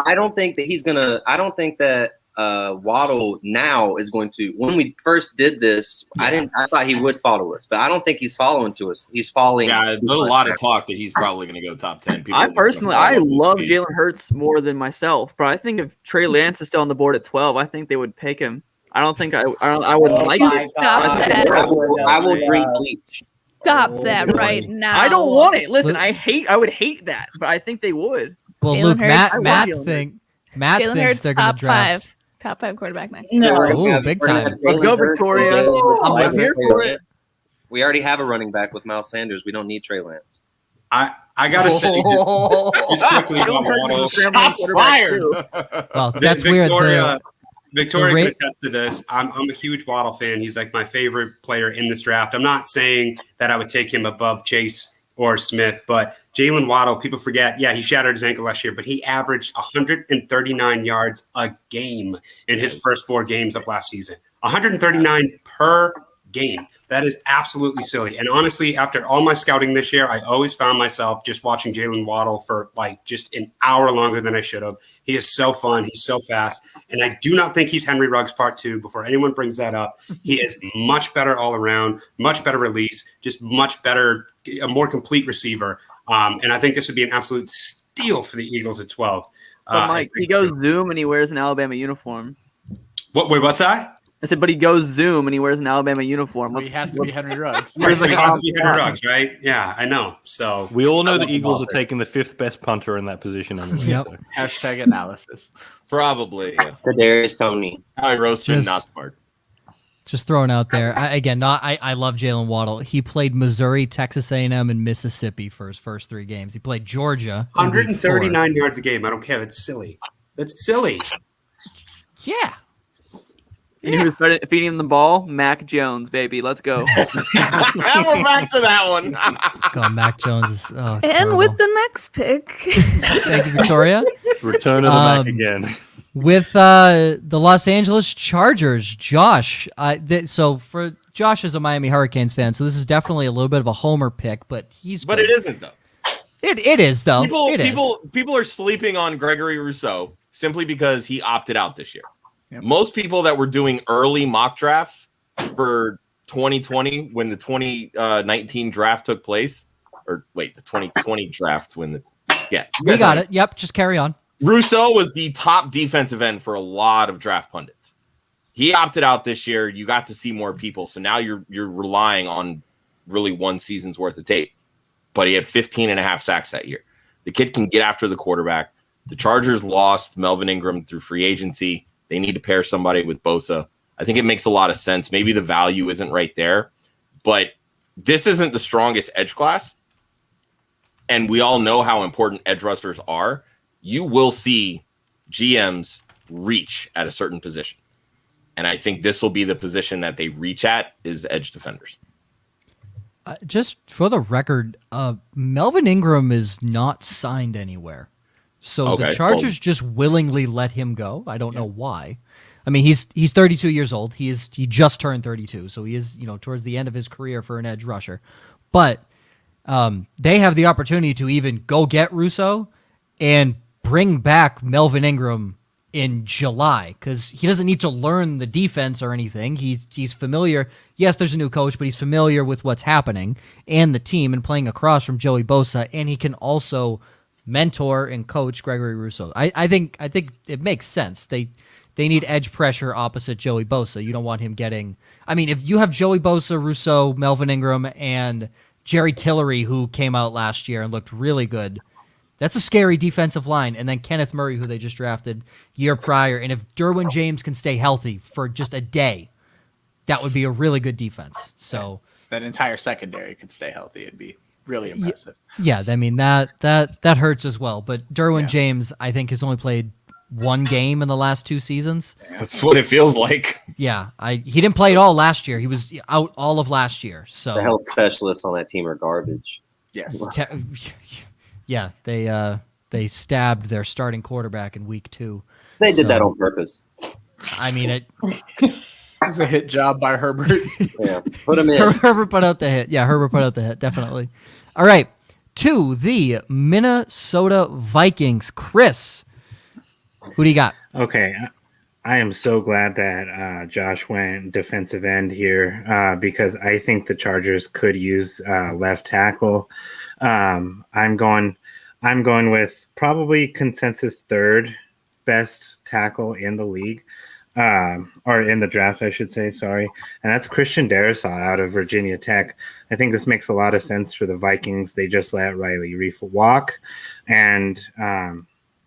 I don't think that he's gonna. I don't think that Waddle now is going to. When we first did this, I thought he would follow us, but I don't think he's following to us. He's following. Yeah, there's a lot of talk that he's probably going to go top 10. I love Jalen Hurts more than myself, but I think if Trey Lance is still on the board at 12, I think they would pick him. I don't think I wouldn't like. Stop that! I will drink bleach. Stop that right now! I don't want it. Listen, I would hate that, but I think they would. Well, Luke, Matt thinks they're going to draft. Top 5 quarterback next year. No, big time. Let's go, Victoria. I'm here for it. We already have a running back with Miles Sanders. We don't need Trey Lance. I gotta say just quickly about Waddle. Shots fired. Well, that's weird. Victoria can attest to this. I'm a huge Waddle fan. He's like my favorite player in this draft. I'm not saying that I would take him above Chase or Smith, but Jalen Waddle, people forget, he shattered his ankle last year, but he averaged 139 yards a game in his first 4 games of last season. 139 per game. That is absolutely silly. And honestly, after all my scouting this year, I always found myself just watching Jalen Waddle for like just an hour longer than I should have. He is so fun. He's so fast. And I do not think he's Henry Ruggs part 2 before anyone brings that up. He is much better all around, much better release, just much better, a more complete receiver. And I think this would be an absolute steal for the Eagles at 12. But Mike, he goes Zoom and he wears an Alabama uniform. Wait, what's that? I said, but he goes Zoom and he wears an Alabama uniform. He has to be Henry Ruggs. Right, so he has to be Henry Ruggs, right? Yeah, I know. So we all know the Eagles are taking the 5th best punter in that position. Anyway, Yep. so. Hashtag analysis. Probably. Yeah. Kadarius Toney. Howie Roseman, Just- not smart. Just throwing out there. I love Jalen Waddle. He played Missouri, Texas A&M, and Mississippi for his first 3 games. He played Georgia. in week 4. 139 yards a game. I don't care. That's silly. That's silly. Yeah. And who's feeding him the ball? Mac Jones, baby. Let's go. And we're back to that one. God, Mac Jones is And terrible. with the next pick. Thank you, Victoria. Return of the Mac again. With the Los Angeles Chargers, Josh. So for Josh is a Miami Hurricanes fan, so this is definitely a little bit of a homer pick, but But it isn't though. It is though. People are sleeping on Gregory Rousseau simply because he opted out this year. Yep. Most people that were doing early mock drafts for 2020 when the 2019 draft took place, or wait, the 2020 draft when we got it. Yep, just carry on. Rousseau was the top defensive end for a lot of draft pundits. He opted out this year. You got to see more people, so now you're relying on really one season's worth of tape. But he had 15 and a half sacks that year. The kid can get after the quarterback. The Chargers lost Melvin Ingram through free agency. They need to pair somebody with Bosa. I think it makes a lot of sense. Maybe the value isn't right there, but this isn't the strongest edge class. And we all know how important edge rushers are. You will see GMs reach at a certain position. And I think this will be the position that they reach at is edge defenders. Just for the record, Melvin Ingram is not signed anywhere. So the Chargers just willingly let him go. I don't know why. I mean, he's 32 years old. He just turned 32, so he is towards the end of his career for an edge rusher. But they have the opportunity to even go get Rousseau and bring back Melvin Ingram in July because he doesn't need to learn the defense or anything. He's familiar. Yes, there's a new coach, but he's familiar with what's happening and the team and playing across from Joey Bosa, and he can also mentor and coach Gregory Rousseau. I think it makes sense. They need edge pressure opposite Joey Bosa. You don't want him getting. I mean, if you have Joey Bosa, Rousseau, Melvin Ingram, and Jerry Tillery, who came out last year and looked really good, that's a scary defensive line. And then Kenneth Murray, who they just drafted year prior. And if Derwin James can stay healthy for just a day, that would be a really good defense. So that entire secondary could stay healthy. It'd be really impressive. Yeah, I mean that hurts as well. But Derwin James, I think, has only played 1 game in the last 2 seasons. That's what it feels like. Yeah, he didn't play at all last year. He was out all of last year. So the health specialists on that team are garbage. Yes. Yeah, they stabbed their starting quarterback in week 2. They did that on purpose. I mean, it was a hit job by Herbert. Yeah, put him in. Herbert put out the hit. Yeah, Herbert put out the hit, definitely. All right, to the Minnesota Vikings. Chris, who do you got? Okay, I am so glad that Josh went defensive end here because I think the Chargers could use left tackle. I'm going with probably consensus 3rd best tackle in the league, or in the draft, I should say. Sorry, and that's Christian Darrisaw out of Virginia Tech. I think this makes a lot of sense for the Vikings. They just let Riley Reiff walk, and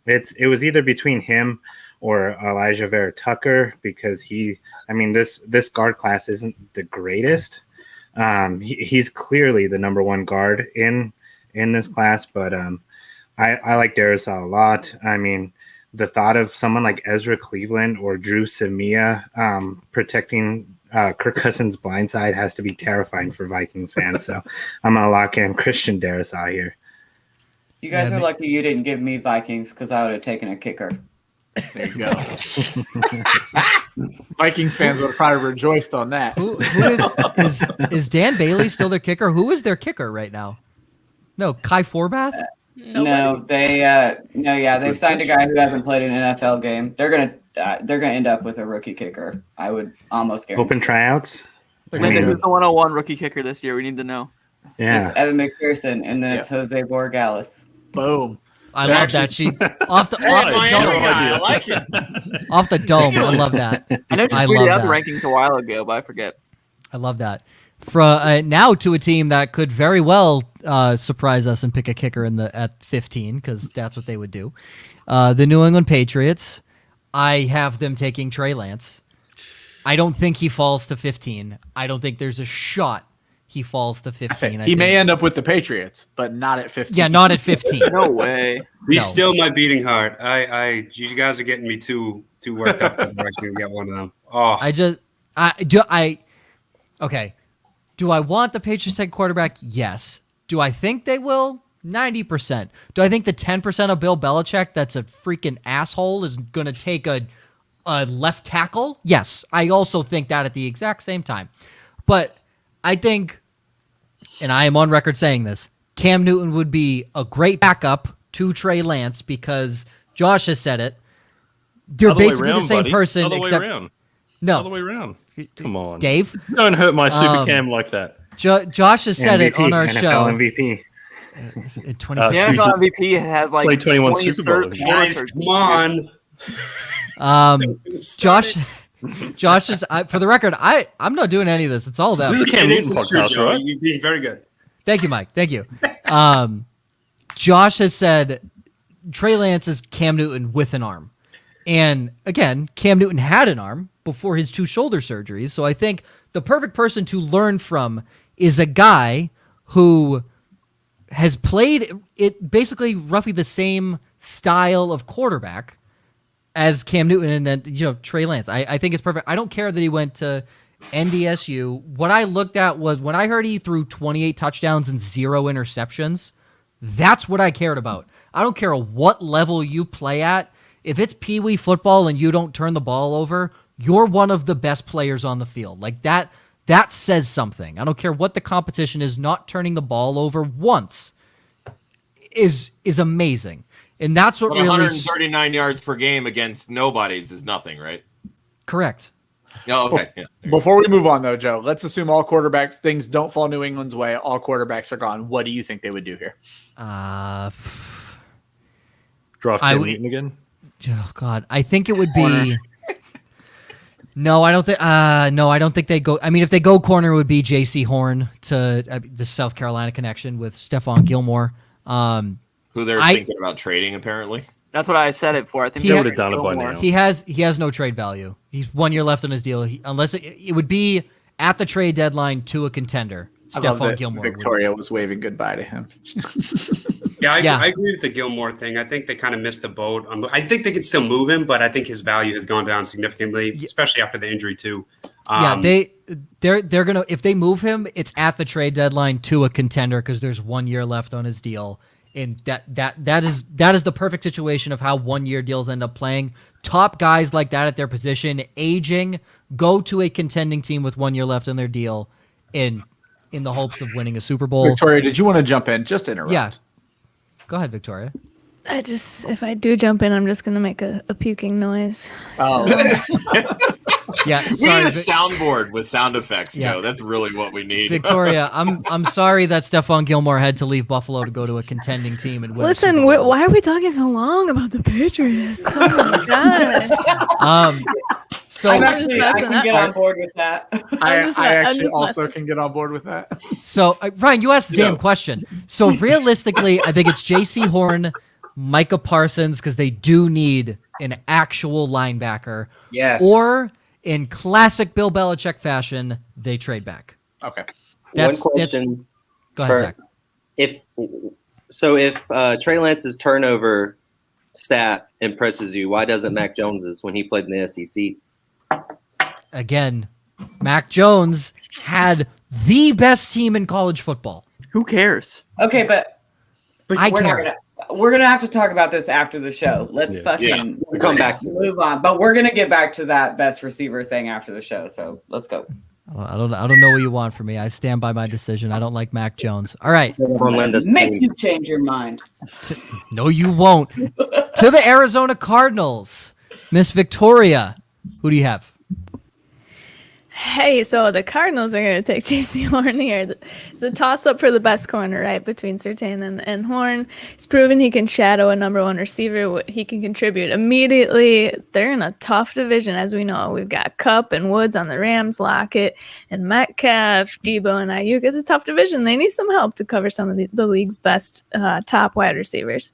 it was either between him or Elijah Vera Tucker because this guard class isn't the greatest. He's clearly the number 1 guard in in this class, but I like Darrisaw a lot. I mean, the thought of someone like Ezra Cleveland or Drew Samia protecting Kirk Cousins' blindside has to be terrifying for Vikings fans. So I'm going to lock in Christian Darrisaw here. You guys are lucky you didn't give me Vikings because I would have taken a kicker. There you go. Vikings fans would have probably rejoiced on that. Who is Dan Bailey still their kicker? Who is their kicker right now? No, Kai Forbath? No, they signed a guy who hasn't played an NFL game. They're gonna end up with a rookie kicker. I would almost guarantee. Open tryouts. Linda, who's the 101 rookie kicker this year? We need to know. Yeah, It's Evan McPherson, and then it's Jose Borregales. Boom. I love that. She off the I like it. off the dome. I love that. I know she I tweeted love out the that. rankings a while ago, but I forget. I love that. Now to a team that could very well surprise us and pick a kicker at 15 because that's what they would do. The New England Patriots. I have them taking Trey Lance. I don't think he falls to 15. I don't think there's a shot he falls to 15. He may end up with the Patriots, but not at 15. Yeah, not at 15. No way. He's No. still my beating heart. You guys are getting me too worked up. I'm actually gonna get one of them. Oh, Okay. Do I want the Patriots to take quarterback? Yes. Do I think they will? 90%. Do I think the 10% of Bill Belichick that's a freaking asshole is going to take a left tackle? Yes. I also think that at the exact same time. But I think, and I am on record saying this, Cam Newton would be a great backup to Trey Lance because Josh has said it. They're Other way basically round, the same buddy. person Other way except round. no. Other way around. Come on, Dave. Don't hurt my super cam like that. Josh has said it on our NFL show. MVP. In 2015. The NFL MVP has like Play 21 20 Super Bowl. guys, come on. Josh is for the record. I'm not doing any of this. It's all about This is me. a Cam It Newton is true, podcast, Joe. right? You're being very good. Thank you, Mike. Thank you. Josh has said Trey Lance is Cam Newton with an arm, and again, Cam Newton had an arm before his 2 shoulder surgeries. So I think the perfect person to learn from is a guy who has played it basically roughly the same style of quarterback as Cam Newton and then Trey Lance. I think it's perfect. I don't care that he went to NDSU. What I looked at was when I heard he threw 28 touchdowns and 0 interceptions. That's what I cared about. I don't care what level you play at. If it's Pee Wee football and you don't turn the ball over, you're one of the best players on the field. Like that says something. I don't care what the competition is. Not turning the ball over once is amazing. And that's what But really 139 yards per game against nobodies is nothing, right? correct. No, okay. Yeah. Before we move on, though, Joe, let's assume all quarterbacks, things don't fall New England's way. All quarterbacks are gone. What do you think they would do here? Draft I Cam would- Newton again. Oh God, I think it would be. No, I don't think. No, I don't think they go. I mean, if they go corner, it would be J.C. Horn to the South Carolina connection with Stephon Gilmore. Who they're thinking about trading, apparently. That's what I said it for. I think He they had- would Would've done it by now. He has no trade value. He's 1 year left on his deal. Unless it would be at the trade deadline to a contender. I love Stephon that Gilmore. Victoria was waving goodbye to him. Yeah, Yeah. I agree with the Gilmore thing. I think they kind of missed the boat. I think they can still move him, but I think his value has gone down significantly, especially after the injury too. They're gonna, if they move him, it's at the trade deadline to a contender because there's 1 year left on his deal, and that is the perfect situation of how 1 year deals end up playing. Top guys like that at their position, aging, go to a contending team with 1 year left on their deal, in the hopes of winning a Super Bowl. Victoria, did you want to jump in? Just interrupt. Yeah. Go ahead, Victoria. If I do jump in, I'm just gonna make a puking noise. Oh. Yeah, We sorry, need a soundboard with sound effects, Yeah. Joe. That's really what we need. Victoria. I'm sorry that Stephon Gilmore had to leave Buffalo to go to a contending team and win. a Listen, Super Bowl. why are we talking so long about the Patriots? Oh my gosh! So I'm I'm just actually, I messing can get up. on board with that. I just actually messing. also can get on board with that. So, Ryan, you asked the damn question. So, realistically, I think it's J.C. Horn, Micah Parsons, because they do need an actual linebacker. Yes. Or, in classic Bill Belichick fashion, they trade back. Okay. That's- One question. Go ahead, for- Zach. If So if Trey Lance's turnover stat impresses you, why doesn't Mac Jones's when he played in the SEC? Again, Mac Jones had the best team in college football. Who cares? Okay, but I we're care. we're gonna have to talk about this after the show. Let's fucking We'll come back. move on. But we're gonna get back to that best receiver thing after the show. So let's go. I don't know what you want from me. I stand by my decision. I don't like Mac Jones. All right. Make you change your mind. No, you won't. To the Arizona Cardinals, Miss Victoria. Who do you have? Hey, so the Cardinals are going to take J.C. Horn here. It's a toss-up for the best corner, right, between Surtain and Horn. He's proven he can shadow a number one receiver. He can contribute immediately. They're in a tough division, as we know. We've got Kupp and Woods on the Rams, Lockett and Metcalf, Debo and Ayuk. It's a tough division. They need some help to cover some of the league's best top wide receivers.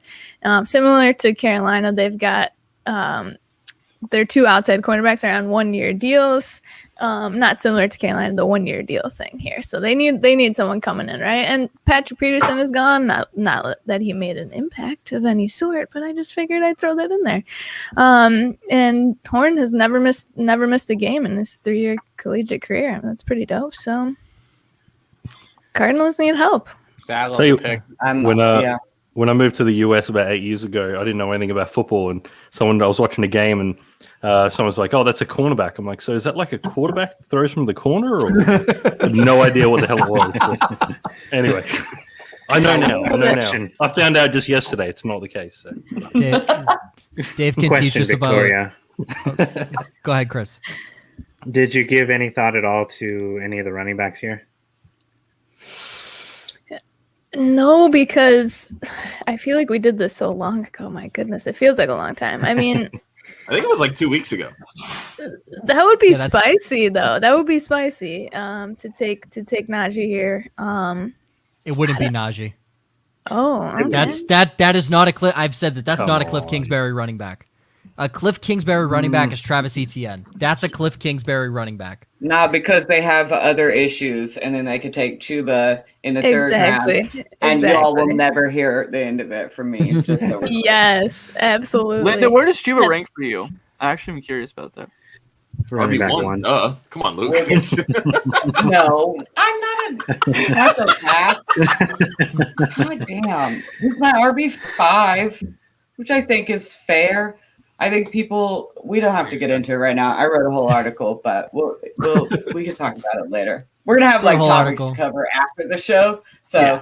Similar to Carolina, they've got their two outside cornerbacks are on 1-year deals. Not similar to Carolina, the 1-year deal thing here. So they need someone coming in, right? And Patrick Peterson is gone. Not that he made an impact of any sort, but I just figured I'd throw that in there. And Horn has never missed a game in his 3-year collegiate career. That's pretty dope. So Cardinals need help. Tell you, when I moved to the US about 8 years ago, I didn't know anything about football, and I was watching a game and someone's like, "Oh, that's a cornerback." I'm like, "So is that like a quarterback that throws from the corner?" Or I had no idea what the hell it was. So, anyway, I know now. I found out just yesterday. It's not the case. So. Dave can teach us Victoria. about. Go ahead, Chris. Did you give any thought at all to any of the running backs here? No, because I feel like we did this so long ago. My goodness, it feels like a long time. I mean, I think it was like 2 weeks ago. that would be spicy, though. That would be spicy. To take Najee here. It wouldn't be Najee. Oh, okay. That is not a Cliff. I've said that's not a Cliff Kingsbury running back. A Cliff Kingsbury running back is Travis Etienne. That's a Cliff Kingsbury running back. Nah, because they have other issues, and then they could take Chuba in the third round, and y'all will never hear the end of it from me. Just so yes, absolutely. Linda, where does Chuba rank for you? I actually am curious about that. Running back one. Come on, Luke. No, I'm not a pass. God damn, he's my RB5, which I think is fair. I think we don't have to get into it right now. I wrote a whole article, but we can talk about it later. We're gonna have topics to cover after the show, so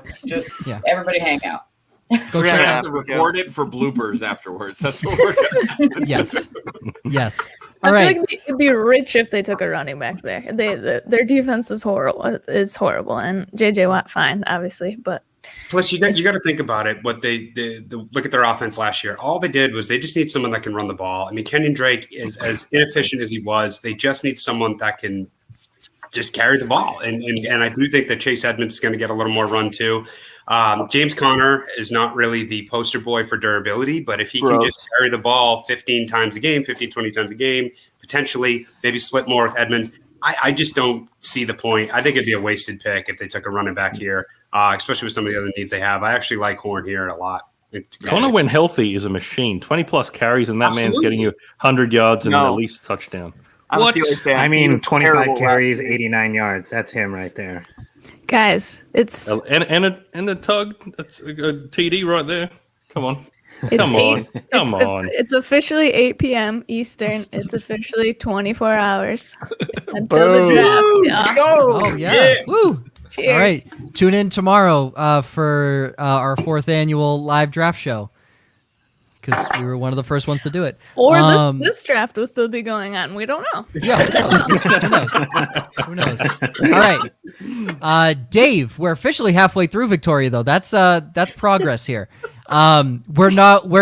everybody hang out. We're gonna have to record it for bloopers afterwards. That's what we're gonna. Yes. I feel like it'd be rich if they took a running back there. Their defense is horrible. It's horrible, and JJ Watt fine, obviously, but. Plus, you got to think about it. What they look at their offense last year. All they did was they just need someone that can run the ball. I mean, Kenyon Drake is as inefficient as he was. They just need someone that can just carry the ball. And I do think that Chase Edmonds is going to get a little more run too. James Conner is not really the poster boy for durability, but if he can just carry the ball 15 times a game, 15, 20 times a game, potentially maybe split more with Edmonds. I just don't see the point. I think it'd be a wasted pick if they took a running back here. Especially with some of the other needs they have. I actually like Horn here a lot. Connor, when healthy, is a machine. 20-plus carries, and that man's getting you 100 yards and at least a touchdown. What? I mean, 25 carries, 89 yards. That's him right there. Guys, it's... And a tug. That's a TD right there. Come on. Come on. It's officially 8 p.m. Eastern. It's officially 24 hours until the draft. Oh, yeah. Woo. Cheers. All right. Tune in tomorrow for our 4th annual live draft show because we were one of the first ones to do it. Or this draft will still be going on. We don't know. Yeah, who knows? All right. Dave, we're officially halfway through Victoria, though. That's progress here. We're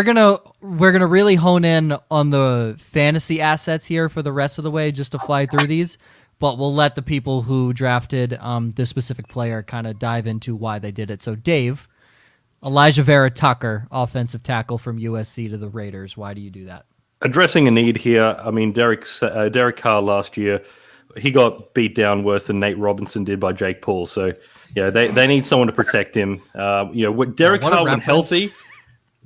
gonna really hone in on the fantasy assets here for the rest of the way just to fly through these. But we'll let the people who drafted this specific player kind of dive into why they did it. So, Dave, Elijah Vera Tucker, offensive tackle from USC to the Raiders. Why do you do that? Addressing a need here. I mean, Derek Carr last year he got beat down worse than Nate Robinson did by Jake Paul. So, yeah, they need someone to protect him. Derek What a Carr, when reference. healthy,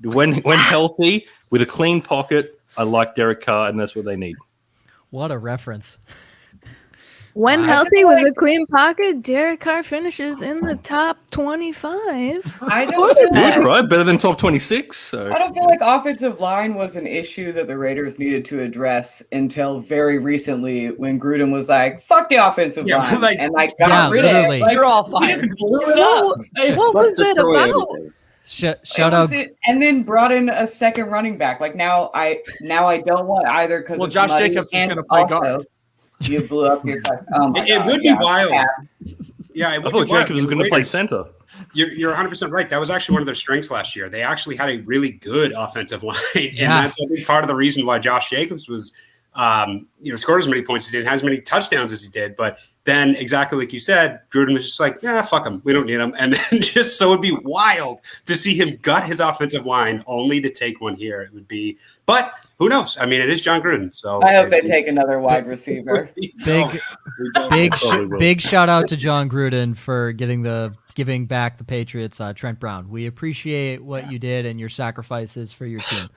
when healthy, with a clean pocket, I like Derek Carr, and that's what they need. What a reference. When Wow. healthy with a clean pocket, Derek Carr finishes in the top 25. I don't course feel it like- Good, right? Better than top 26. So. I don't feel like offensive line was an issue that the Raiders needed to address until very recently when Gruden was like, fuck the offensive Yeah, line. like- and like Yeah, got rid of literally. it. Like, You're all he fine. just blew it up. What was that destroy about? everything. Shout It out. was it- and then brought in a second running back. Like now I don't want either because Well, Josh Jacobs is gonna play guard. You blew up your oh my It God, would be yeah. wild. Yeah. Yeah, it I would thought be wild. Jacobs was The going to play Raiders- center. You're 100% right. That was actually one of their strengths last year. They actually had a really good offensive line, and Yeah. that's I think part of the reason why Josh Jacobs was, scored as many points as he did, has as many touchdowns as he did. But then, exactly like you said, Gruden was just like, "Yeah, fuck him. We don't need him." And then just so it'd be wild to see him gut his offensive line only to take one here. It would be, but who knows? I mean, it is John Gruden, so I hope they take another wide receiver. Big, big shout out to John Gruden for giving back the Patriots, Trent Brown. We appreciate what you did and your sacrifices for your team.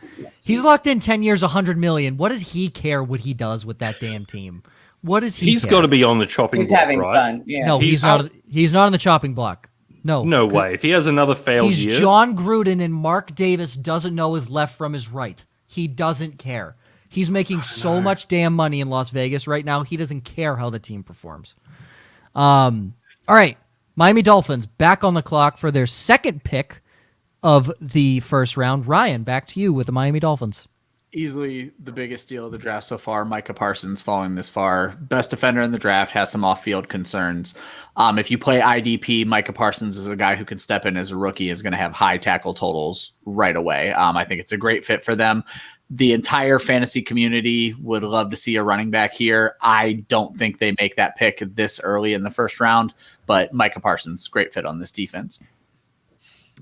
He's locked in 10 years, $100 million. What does he care what he does with that damn team? What does he? He's care? got to be on the chopping He's block, having right? fun. Yeah. No, he's not. He's not on the chopping block. No, No way. If he has another failed He's year, John Gruden, and Mark Davis doesn't know his left from his right. He doesn't care. He's making so much damn money in Las Vegas right now. He doesn't care how the team performs. All right, Miami Dolphins back on the clock for their second pick of the first round. Ryan, back to you with the Miami Dolphins. Easily the biggest deal of the draft so far. Micah Parsons falling this far. Best defender in the draft, has some off-field concerns. If you play IDP, Micah Parsons is a guy who can step in as a rookie, is going to have high tackle totals right away. I think it's a great fit for them. The entire fantasy community would love to see a running back here. I don't think they make that pick this early in the first round, but Micah Parsons, great fit on this defense.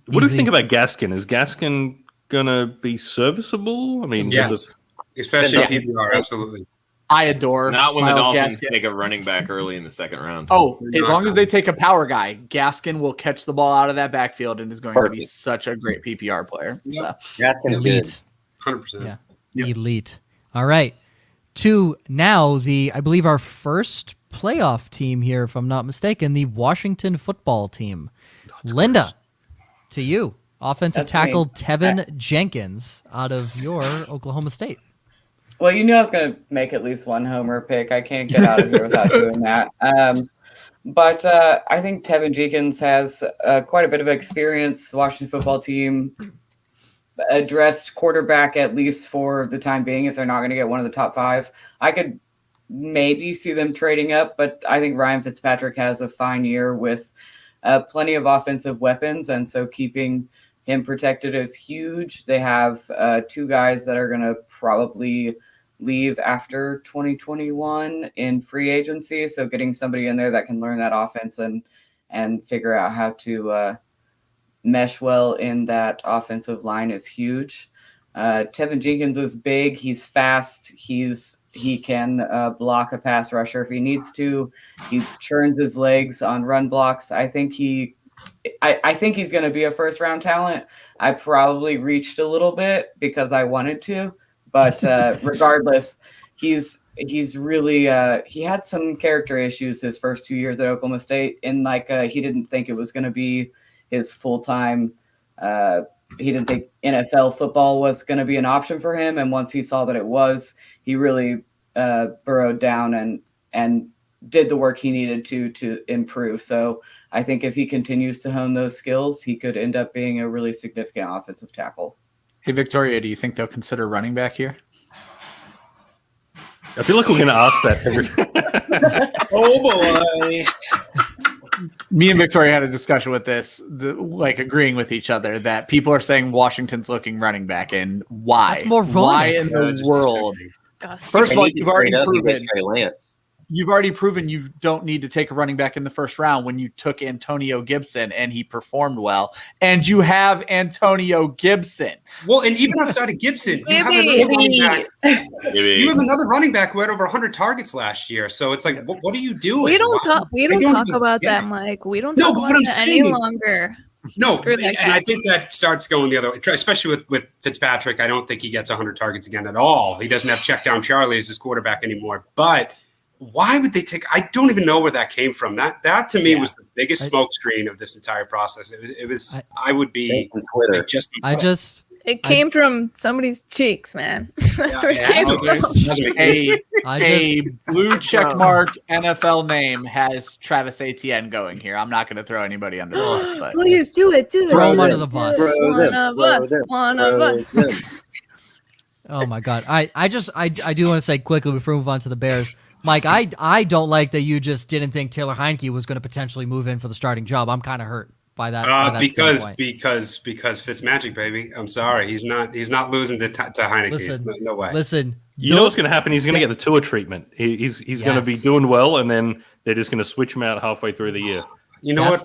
what do you Easy. think about Gaskin? Is Gaskin going to be serviceable? I mean, Yes, especially in PPR, absolutely. I adore Not when the Myles Dolphins Gaskin. take a running back early in the second round. Oh, as long as they take a power guy, Gaskin will catch the ball out of that backfield and is going to be Perfect. such a great PPR player. So. Gaskin's good. Elite. 100%. Yeah. Elite. All right. To now I believe our first playoff team here, if I'm not mistaken, the Washington football team. Linda, to you. Offensive That's tackle me. Tevin Jenkins out of your Oklahoma State. Well, you knew I was going to make at least one homer pick. I can't get out of here without doing that. But I think Tevin Jenkins has quite a bit of experience. The Washington football team addressed quarterback at least for the time being if they're not going to get one of the top five. I could maybe see them trading up, but I think Ryan Fitzpatrick has a fine year with plenty of offensive weapons, and so keeping him protected is huge. They have two guys that are going to probably leave after 2021 in free agency, so getting somebody in there that can learn that offense and figure out how to mesh well in that offensive line is huge. Tevin Jenkins is big. He's fast. He can block a pass rusher if he needs to. He churns his legs on run blocks. I think he's going to be a first round talent. I probably reached a little bit because I wanted to, but regardless, he's really he had some character issues his first 2 years at Oklahoma State, and he didn't think it was going to be his full time. He didn't think NFL football was going to be an option for him, and once he saw that it was, he really burrowed down and did the work he needed to improve. So I think if he continues to hone those skills, he could end up being a really significant offensive tackle. Hey, Victoria, do you think they'll consider running back here? I feel like we're going to ask that. Oh boy. Me and Victoria had a discussion with this, agreeing with each other that people are saying Washington's looking running back, and why? That's more Why running. in the just world? Disgusting. First of all, They need you've to already trade up and get proven. Trey Lance. you've already proven you don't need to take a running back in the first round when you took Antonio Gibson and he performed well. And you have Antonio Gibson. Well, and even outside of Gibson, you have another running back. You have another running back who had over 100 targets last year. So it's like, what are you doing? We don't talk. We don't talk about that, Mike. We don't talk about that any longer. No, and I think that starts going the other way, especially with Fitzpatrick. I don't think he gets 100 targets again at all. He doesn't have check down Charlie as his quarterback anymore. But why would they take? I don't even know where that came from. That to me was the biggest smokescreen of this entire process. It was. I would be Twitter. It came from somebody's cheeks, man. That's where it came from. A blue check mark NFL name has Travis Etienne going here. I'm not going to throw anybody under the bus. But please do it. Throw him under the bus. One of us. Oh my God. I do want to say quickly before we move on to the Bears, Mike, I don't like that you just didn't think Taylor Heineke was going to potentially move in for the starting job. I'm kind of hurt by that. Because Fitzmagic, baby. I'm sorry, he's not losing to Heineke. Listen, no way. Listen, you know what's going to happen? He's going to get the Tua treatment. He's going to be doing well, and then they're just going to switch him out halfway through the year. You know That's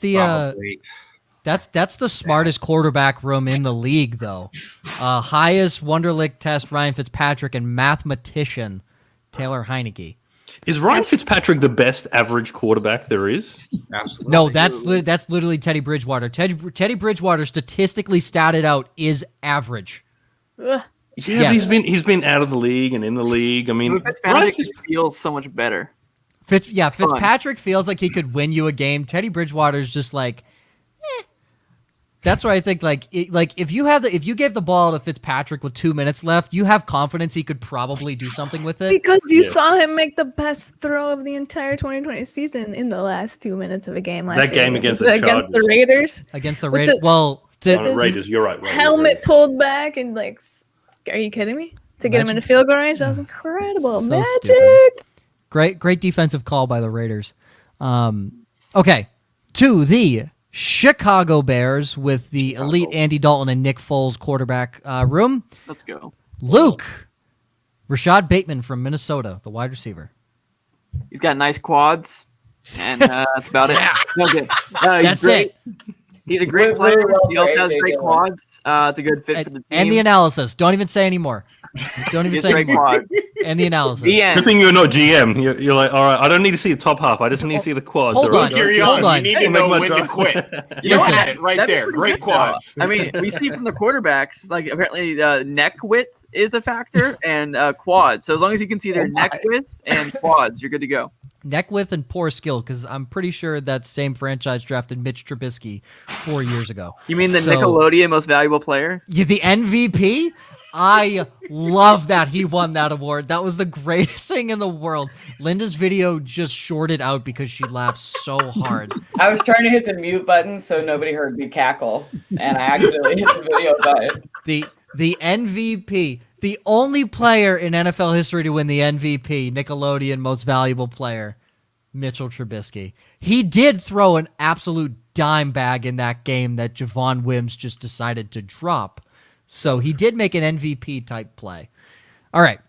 the smartest quarterback room in the league, though. Highest Wonderlic test, Ryan Fitzpatrick, and mathematician Taylor Heineke. Is Ryan Fitzpatrick the best average quarterback there is? Absolutely. No, that's literally Teddy Bridgewater. Teddy Bridgewater statistically statted out is average. Ugh. Yeah, but he's been out of the league and in the league. I mean, Fitzpatrick feels so much better. Fitzpatrick feels like he could win you a game. Teddy Bridgewater's just like, That's why I think if you gave the ball to Fitzpatrick with 2 minutes left, you have confidence he could probably do something with it. Because you saw him make the best throw of the entire 2020 season in the last 2 minutes of a game last year. That game against the Raiders. Against the Raiders. Raiders, you're right. Helmet pulled back and are you kidding me? To get him into field goal range, that was incredible. So Magic. Stupid. Great defensive call by the Raiders. Okay, to the Chicago Bears with the elite Andy Dalton and Nick Foles quarterback room. Let's go. Luke, Rashad Bateman from Minnesota, the wide receiver. He's got nice quads, and that's about it. Okay. That's it. He's a great player. He also has great quads. It's a good fit for the team. And the analysis. Don't even say anymore. Don't even say anymore. And the analysis. Good thing you're not GM. You're like, all right, I don't need to see the top half. I just need to see the quads. Hold on. You need to know when to quit. You had it right there. Great quads. I mean, we see from the quarterbacks, apparently neck width is a factor and quads. So as long as you can see their neck width and quads, you're good to go. Neck width and poor skill, because I'm pretty sure that same franchise drafted Mitch Trubisky 4 years ago. You mean the Nickelodeon Most Valuable Player? Yeah, the MVP? I love that he won that award. That was the greatest thing in the world. Linda's video just shorted out because she laughed so hard. I was trying to hit the mute button so nobody heard me cackle, and I accidentally hit the video button. The MVP, the only player in NFL history to win the MVP, Nickelodeon Most Valuable Player, Mitchell Trubisky. He did throw an absolute dime bag in that game that Javon Wims just decided to drop. So he did make an MVP type play. All right.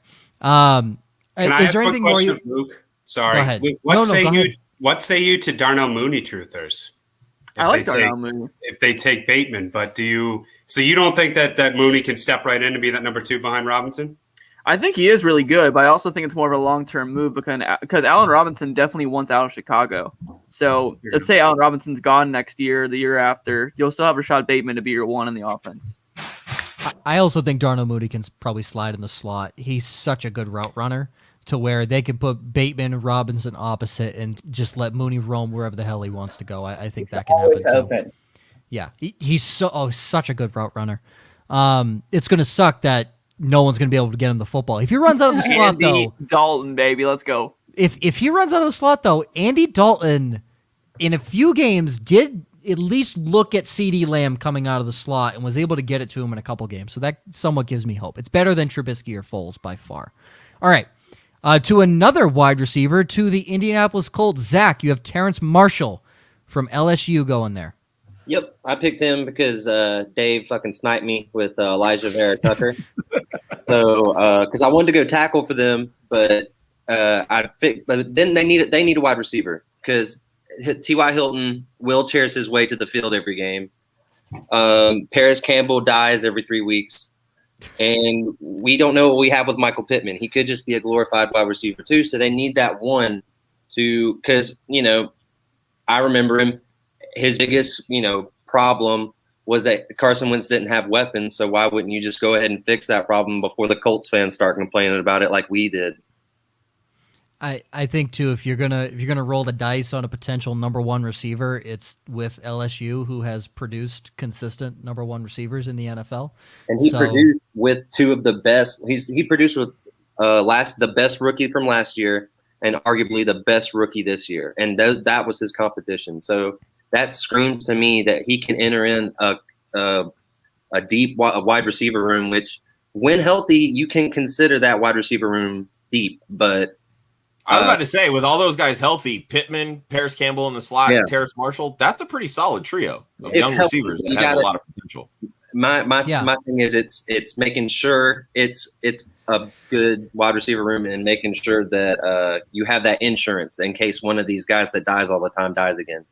Can I ask anything more? Luke? Sorry. Go ahead. Luke, what say you to Darnell Mooney truthers? I like Darnell Mooney. If they take Bateman, but so you don't think that Mooney can step right in and be that number 2 behind Robinson? I think he is really good, but I also think it's more of a long-term move because Allen Robinson definitely wants out of Chicago. So let's say Allen Robinson's gone next year, the year after, you'll still have Rashad Bateman to be your one in the offense. I also think Darnell Mooney can probably slide in the slot. He's such a good route runner to where they could put Bateman and Robinson opposite and just let Mooney roam wherever the hell he wants to go. I think that can happen too. Open. Yeah, he's such a good route runner. It's going to suck that no one's going to be able to get him the football. If he runs out of the slot, though, Dalton, baby, let's go. If he runs out of the slot, though, Andy Dalton in a few games did at least look at CeeDee Lamb coming out of the slot and was able to get it to him in a couple games. So that somewhat gives me hope. It's better than Trubisky or Foles by far. All right. To another wide receiver, to the Indianapolis Colts. Zach, you have Terrence Marshall from LSU going there. Yep, I picked him because Dave fucking sniped me with Elijah Vera Tucker. So, because I wanted to go tackle for them, but but then they need a wide receiver because T.Y. Hilton wheelchairs his way to the field every game. Paris Campbell dies every 3 weeks. And we don't know what we have with Michael Pittman. He could just be a glorified wide receiver too. So they need that one because, I remember him. His biggest, problem was that Carson Wentz didn't have weapons. So why wouldn't you just go ahead and fix that problem before the Colts fans start complaining about it like we did? I think too, if you're gonna roll the dice on a potential number one receiver, it's with LSU, who has produced consistent number one receivers in the NFL. And he produced with two of the best. He produced with the best rookie from last year and arguably the best rookie this year, and that was his competition. So that screams to me that he can enter in a deep wide receiver room, which when healthy, you can consider that wide receiver room deep, but. I was about to say, with all those guys healthy, Pittman, Paris Campbell in the slot, and Terrace Marshall, that's a pretty solid trio of young receivers that have a lot of potential. My thing is it's making sure it's a good wide receiver room and making sure that you have that insurance in case one of these guys that dies all the time dies again.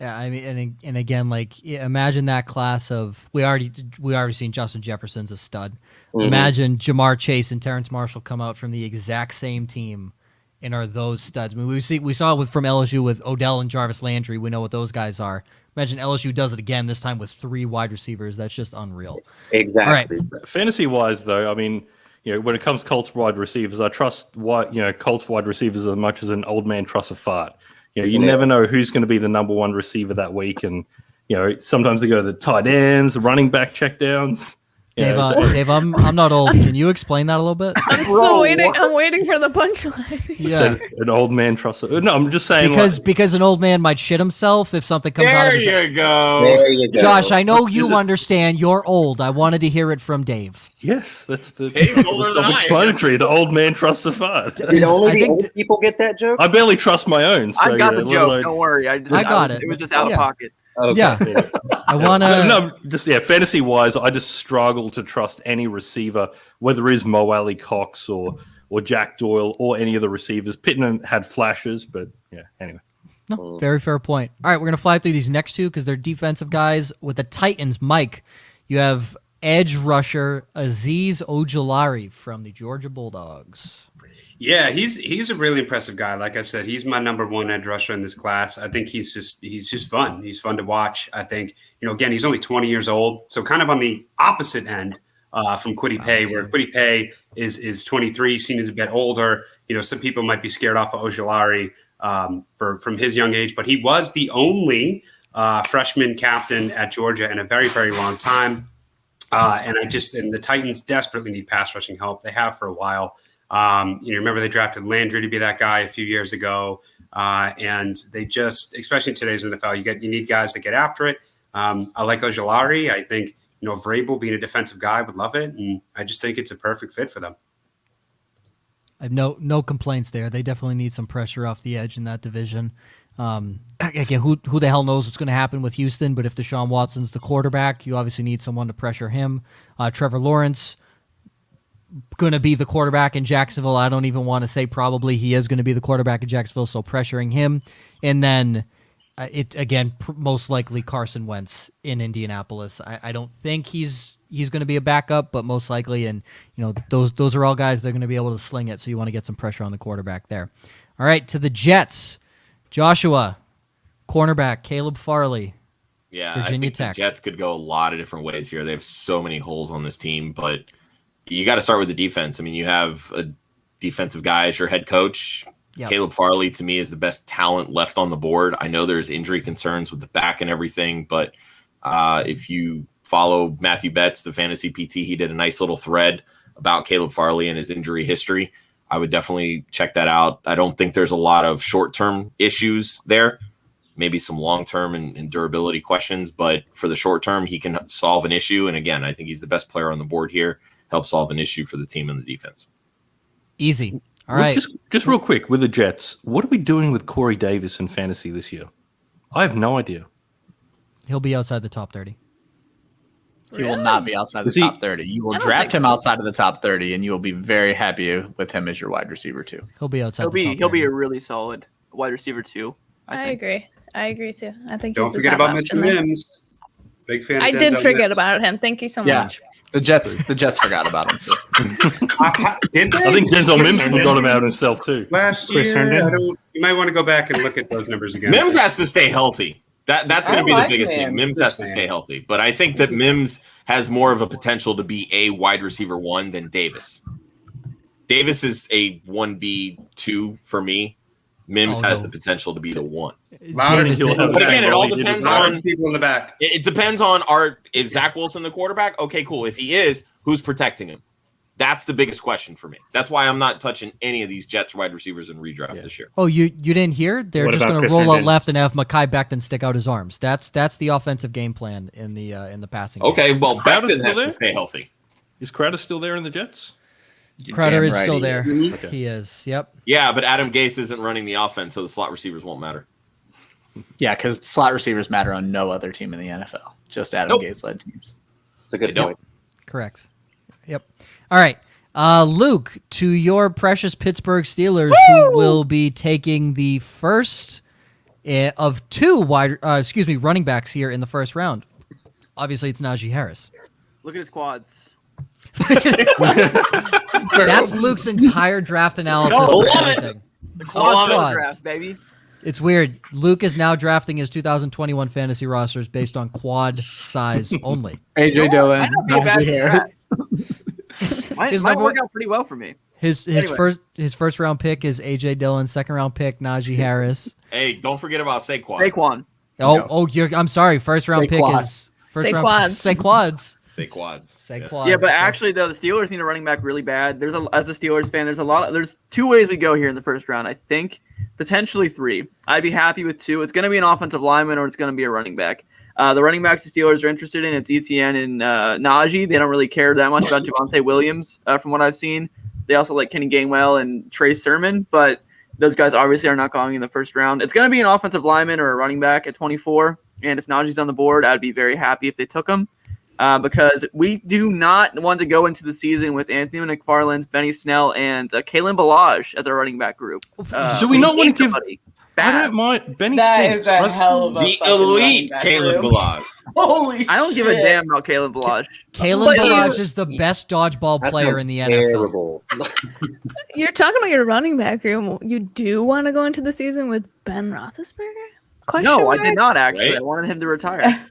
Yeah, I mean, and again, like imagine that class of we already seen Justin Jefferson's a stud. Mm-hmm. Imagine Jamar Chase and Terrence Marshall come out from the exact same team, and are those studs? I mean, we saw it from LSU with Odell and Jarvis Landry. We know what those guys are. Imagine LSU does it again this time with 3 wide receivers. That's just unreal. Exactly. All right. Fantasy wise, though, I mean, when it comes to Colts wide receivers, I trust Colts wide receivers as much as an old man trusts a fart. You never know who's going to be the number one receiver that week, and sometimes they go to the tight ends, the running back checkdowns. Dave, I'm not old. Can you explain that a little bit? I'm still waiting. I'm waiting for the punchline. Yeah, an old man trusts. No, I'm just saying because an old man might shit himself if something comes out of his. There you go. Josh, I know you understand. You're old. I wanted to hear it from Dave. Yes, that's the older than self-explanatory. The old man trusts a fart. Did only the old people get that joke? I barely trust my own. So, I got the joke. Don't worry. I got it. It was just out of pocket. Okay. Yeah, I want to. Fantasy wise, I just struggle to trust any receiver, whether it is Mo Alley Cox or Jack Doyle or any of the receivers. Pittman had flashes, but anyway. No, very fair point. All right, we're gonna fly through these next two because they're defensive guys. With the Titans, Mike, you have edge rusher Azeez Ojulari from the Georgia Bulldogs. Yeah, he's a really impressive guy. Like I said, he's my number one edge rusher in this class. I think he's just fun. He's fun to watch. I think, again, he's only 20 years old, so kind of on the opposite end from Kwity Paye, where Kwity Paye is 23, seen as a bit older. Some people might be scared off of Ojulari from his young age, but he was the only freshman captain at Georgia in a very, very long time. And the Titans desperately need pass rushing help. They have for a while. Remember they drafted Landry to be that guy a few years ago, and they just, especially in today's NFL, you need guys that get after it. I like Ojulari. I think Vrabel being a defensive guy would love it, and I just think it's a perfect fit for them. I have no complaints there. They definitely need some pressure off the edge in that division. Again, who the hell knows what's going to happen with Houston? But if Deshaun Watson's the quarterback, you obviously need someone to pressure him. Trevor Lawrence going to be the quarterback in Jacksonville. I don't even want to say probably he is going to be the quarterback in Jacksonville, so pressuring him. And then most likely Carson Wentz in Indianapolis. I don't think he's going to be a backup, but most likely. And those are all guys that are going to be able to sling it. So you want to get some pressure on the quarterback there. All right, to the Jets, Joshua, cornerback Caleb Farley. Yeah, Virginia I think Tech. The Jets could go a lot of different ways here. They have so many holes on this team, but you got to start with the defense. I mean, you have a defensive guy as your head coach. Yep. Caleb Farley, to me, is the best talent left on the board. I know there's injury concerns with the back and everything, but if you follow Matthew Betts, the fantasy PT, he did a nice little thread about Caleb Farley and his injury history. I would definitely check that out. I don't think there's a lot of short-term issues there, maybe some long-term and durability questions, but for the short term, he can solve an issue. And again, I think he's the best player on the board here. Help solve an issue for the team and the defense. Easy. All right. Just real quick with the Jets, what are we doing with Corey Davis in fantasy this year? I have no idea. He'll be outside the top 30. He will not be outside the Is he- top 30. You will I don't draft think him so. outside of the top 30, and you will be very happy with him as your wide receiver too. He'll be outside. He'll the top be 30. a really solid wide receiver too. I agree. I agree too. I think Don't he's the forget top about option Mitchell there. Mims. Big fan. I of did Denzel forget Mims. about him. Thank you so Yeah. much. The Jets forgot about him too. Did they? I think Denzel Mims forgot about himself too. Last Chris year. Herndon. You might want to go back and look at those numbers again. Mims has to stay healthy. That's going I to be the like biggest Mims. thing. Mims has to Just stay saying. healthy. But I think that Mims has more of a potential to be a wide receiver 1 than Davis. Davis is a 1B2 for me. Mims Oh, has no. the potential to be the 1. Louder Davis he'll is- have But again, it all Probably did depends as well. Louder on people in the back. it depends on if Zach Wilson the quarterback. Okay, cool. If he is, who's protecting him? That's the biggest question for me. That's why I'm not touching any of these Jets wide receivers in redraft this year. Oh, you didn't hear? They're What just about going to Chris roll out Herndon? left and have Mekhi Becton stick out his arms. That's the offensive game plan in the passing game. Okay, well, Crowder Becton still has there? to stay healthy. Is Crowder still there in the Jets? Crowder Damn is right still he there. is. Okay. He is. Yep. Yeah, but Adam Gase isn't running the offense, so the slot receivers won't matter. Yeah, because slot receivers matter on no other team in the NFL. Just Adam Nope. Gates led teams. It's a good They don't. point. Correct. Yep. All right. Luke, to your precious Pittsburgh Steelers, who will be taking the first of two running backs here in the first round. Obviously, it's Najee Harris. Look at his quads. That's Luke's entire draft analysis. No, of love it. everything. The love quads it. draft, baby. It's weird. Luke is now drafting his 2021 fantasy rosters based on quad size only. AJ Dillon, Might not be a bad Najee Harris. draft. Might His might number- work out pretty well for me. His Anyway. first round pick is AJ Dillon. Second round pick Najee Harris. Hey, don't forget about Saquon. Saquon. I'm sorry. First round Say pick quad. is Say round. quads. Say quads. Saquons. Say Yeah. quads. Yeah, but actually though, the Steelers need a running back really bad. As a Steelers fan, there's two ways we go here in the first round. I think potentially three. I'd be happy with two. It's going to be an offensive lineman or it's going to be a running back. The running backs the Steelers are interested in, it's ETN and Najee. They don't really care that much about Javonte Williams, from what I've seen. They also like Kenny Gainwell and Trey Sermon, but those guys obviously are not going in the first round. It's going to be an offensive lineman or a running back at 24. And if Najee's on the board, I'd be very happy if they took him. Because we do not want to go into the season with Anthony McFarland, Benny Snell, and Kalen Ballage as our running back group. Do we not need want to give- somebody I bad. don't mind. Benny That stinks. is a hell of a The fucking running elite back Caleb group. Balaj. Holy I don't give a shit. damn about Kalen Ballage. Kalen But Ballage you- is the best dodgeball That player sounds in the NFL. terrible. You're talking about your running back room. You do want to go into the season with Ben Roethlisberger? Question No, I mark? did not actually. Right? I wanted him to retire.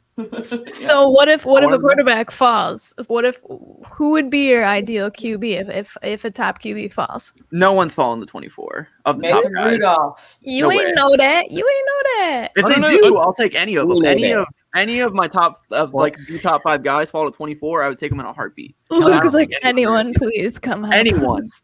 So what if I a wanted to- quarterback falls? Who would be your ideal QB if a top QB falls? No one's fallen to 24 of the top Mason guys. Rudolph. You No ain't way. know that. You ain't know that. If I they don't do, know. I'll take any of them. Ooh, Any of my top the top 5 guys fall to 24, I would take them in a heartbeat. Luke is like, anyone. anyone, please come help Anyone. us."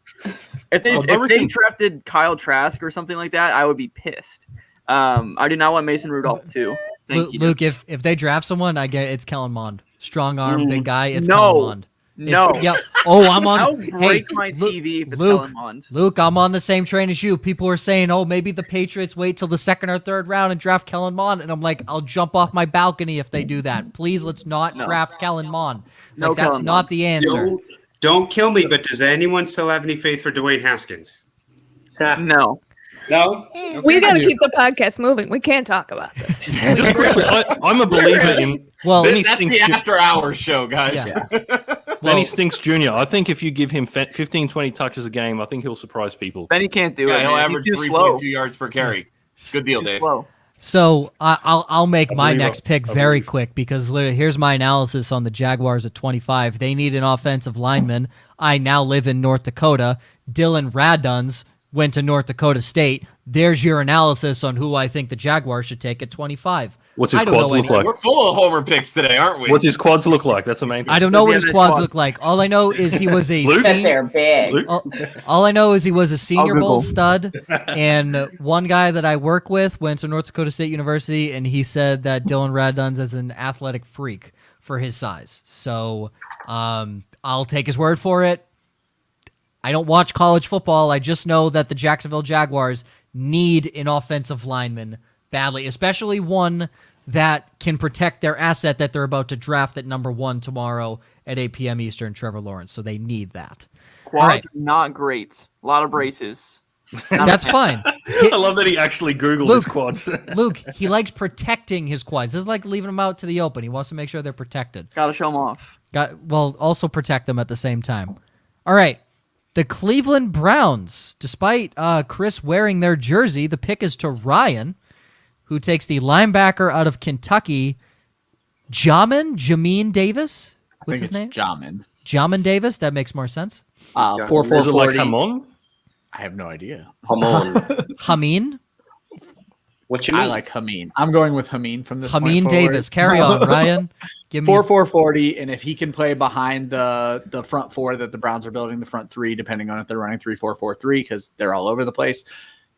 If they I if they reckon- drafted Kyle Trask or something like that, I would be pissed. I do not want Mason Rudolph too. Thank you. Luke, if they draft someone, I get it's Kellen Mond. Strong arm, big guy. It's No. Kellen Mond. No. Yep. Oh, I'm on. I'll Hey, break my Lu- TV if it's Luke, Kellen Mond. Luke, I'm on the same train as you. People are saying, "Oh, maybe the Patriots wait till the second or third round and draft Kellen Mond," and I'm like, "I'll jump off my balcony if they do that. Please, let's not No. draft Kellen Mond. No Like, that's Kellen not Mond. the answer." Don't kill me, but does anyone still have any faith for Dwayne Haskins? No. No? We got to do. keep the podcast moving. We can't talk about this. I'm a believer in Well, Benny That's Stinks. the after hours show, guys. Benny Stinks Jr. I think if you give him 15, 20 touches a game, I think he'll surprise people. Benny can't do Yeah, it. he'll man. average He's too slow. 3.2 yards per carry. Good deal, Dave. Slow. So I'll make my believe next it. pick I very believe. quick because literally, here's my analysis on the Jaguars at 25. They need an offensive lineman. I now live in North Dakota. Dylan Raduns went to North Dakota State. There's your analysis on who I think the Jaguars should take at 25. What's his I don't quads know look any- like? We're full of homer picks today, aren't we? What's his quads look like? That's the main thing. I don't know what Yeah, his nice quads quads. look like. All I know is he was a Luke? Bet senior. they're big. Luke? All I know is he was a Senior Bowl Google. stud, and one guy that I work with went to North Dakota State University, and he said that Dylan Raduns is an athletic freak for his size. So I'll take his word for it. I don't watch college football. I just know that the Jacksonville Jaguars need an offensive lineman badly, especially one that can protect their asset that they're about to draft at number 1 tomorrow at 8 p.m. Eastern, Trevor Lawrence. So they need that. Quads right. are not great. A lot of braces. That's fine. I love that he actually Googled his quads. Luke, he likes protecting his quads. He doesn't like leaving them out to the open. He wants to make sure they're protected. Gotta show them off. Also protect them at the same time. All right. The Cleveland Browns, despite Chris wearing their jersey, the pick is to Ryan, who takes the linebacker out of Kentucky, Jamin Davis. What's his name? Jamin Davis. That makes more sense. 4.40. Like, come on. I have no idea. Come on. Hameen. What you mean? I like Hameen. I'm going with Hameen from this point Hameen forward. Davis. Carry on, Ryan. Give me 4.40, and if he can play behind the front four that the Browns are building, the front three, depending on if they're running 3-4-4-3, because they're all over the place,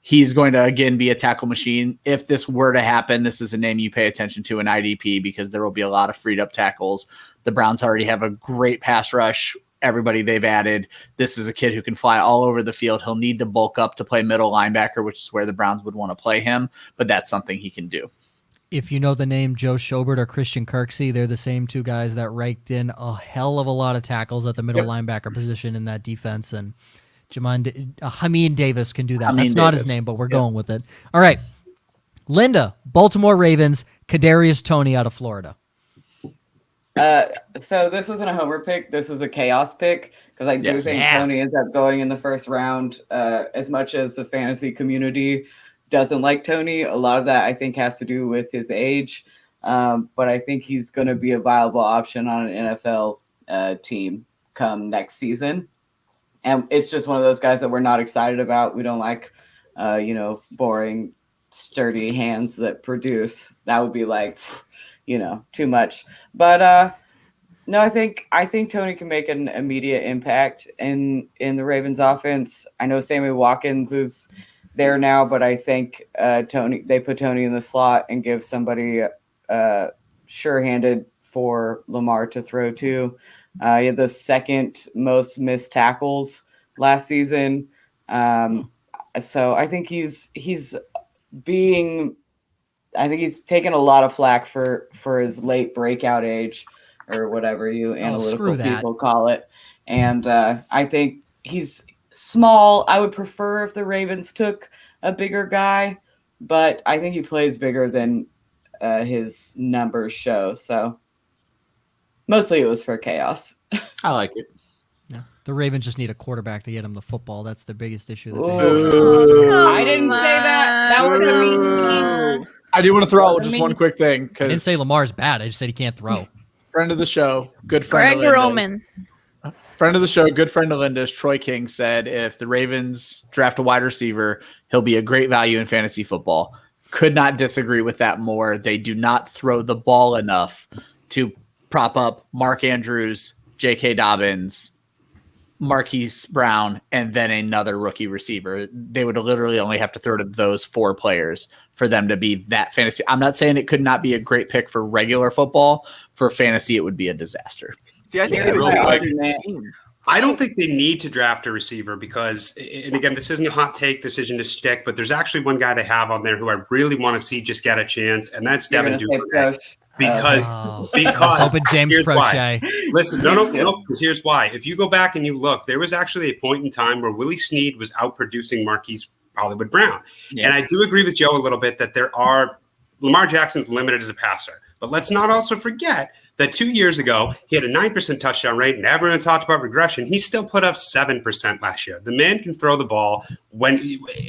he's going to again be a tackle machine. If this were to happen, this is a name you pay attention to in IDP because there will be a lot of freed up tackles. The Browns already have a great pass rush. Everybody they've added. This is a kid who can fly all over the field. He'll need to bulk up to play middle linebacker, which is where the Browns would want to play him, but that's something he can do. If you know the name Joe Schobert or Christian Kirksey, they're the same two guys that raked in a hell of a lot of tackles at the middle linebacker position in that defense, and Hameen Davis can do that. That's not his name, but we're going with it. All right. Linda, Baltimore Ravens, Kadarius Toney out of Florida. So this wasn't a homer pick. This was a chaos pick because I do think Toney ends up going in the first round. As much as the fantasy community doesn't like Toney, a lot of that I think has to do with his age. But I think he's going to be a viable option on an NFL team come next season. And it's just one of those guys that we're not excited about. We don't like, boring, sturdy hands that produce. That would be like, too much. But no, I think Toney can make an immediate impact in the Ravens offense. I know Sammy Watkins is there now, but I think they put Toney in the slot and give somebody sure-handed for Lamar to throw to. He had the second most missed tackles last season. So I think he's taken a lot of flack for his late breakout age or whatever you analytical people call it. And I think he's small. I would prefer if the Ravens took a bigger guy, but I think he plays bigger than his numbers show. So mostly it was for chaos. I like it. Yeah. The Ravens just need a quarterback to get him the football. That's the biggest issue. I didn't say that. That was a mean. I do want to throw out just one quick thing. I didn't say Lamar's bad. I just said he can't throw. Friend of the show, good friend Greg Roman. Friend of the show, good friend of Linda's, Troy King said if the Ravens draft a wide receiver, he'll be a great value in fantasy football. Could not disagree with that more. They do not throw the ball enough to prop up Mark Andrews, J.K. Dobbins, Marquise Brown, and then another rookie receiver. They would literally only have to throw to those four players for them to be that fantasy. I'm not saying it could not be a great pick for regular football. For fantasy, it would be a disaster. See, I think I don't think they need to draft a receiver because, and again, this isn't a hot take decision to stick, but there's actually one guy they have on there who I really want to see just get a chance, and that's Devin Duvernay. Because James here's Prochet. Why. Listen, no, because here's why. If you go back and you look, there was actually a point in time where Willie Snead was outproducing Marquise Hollywood Brown. Yeah. And I do agree with Joe a little bit that Lamar Jackson's limited as a passer. But let's not also forget that 2 years ago, he had a 9% touchdown rate, and everyone talked about regression. He still put up 7% last year. The man can throw the ball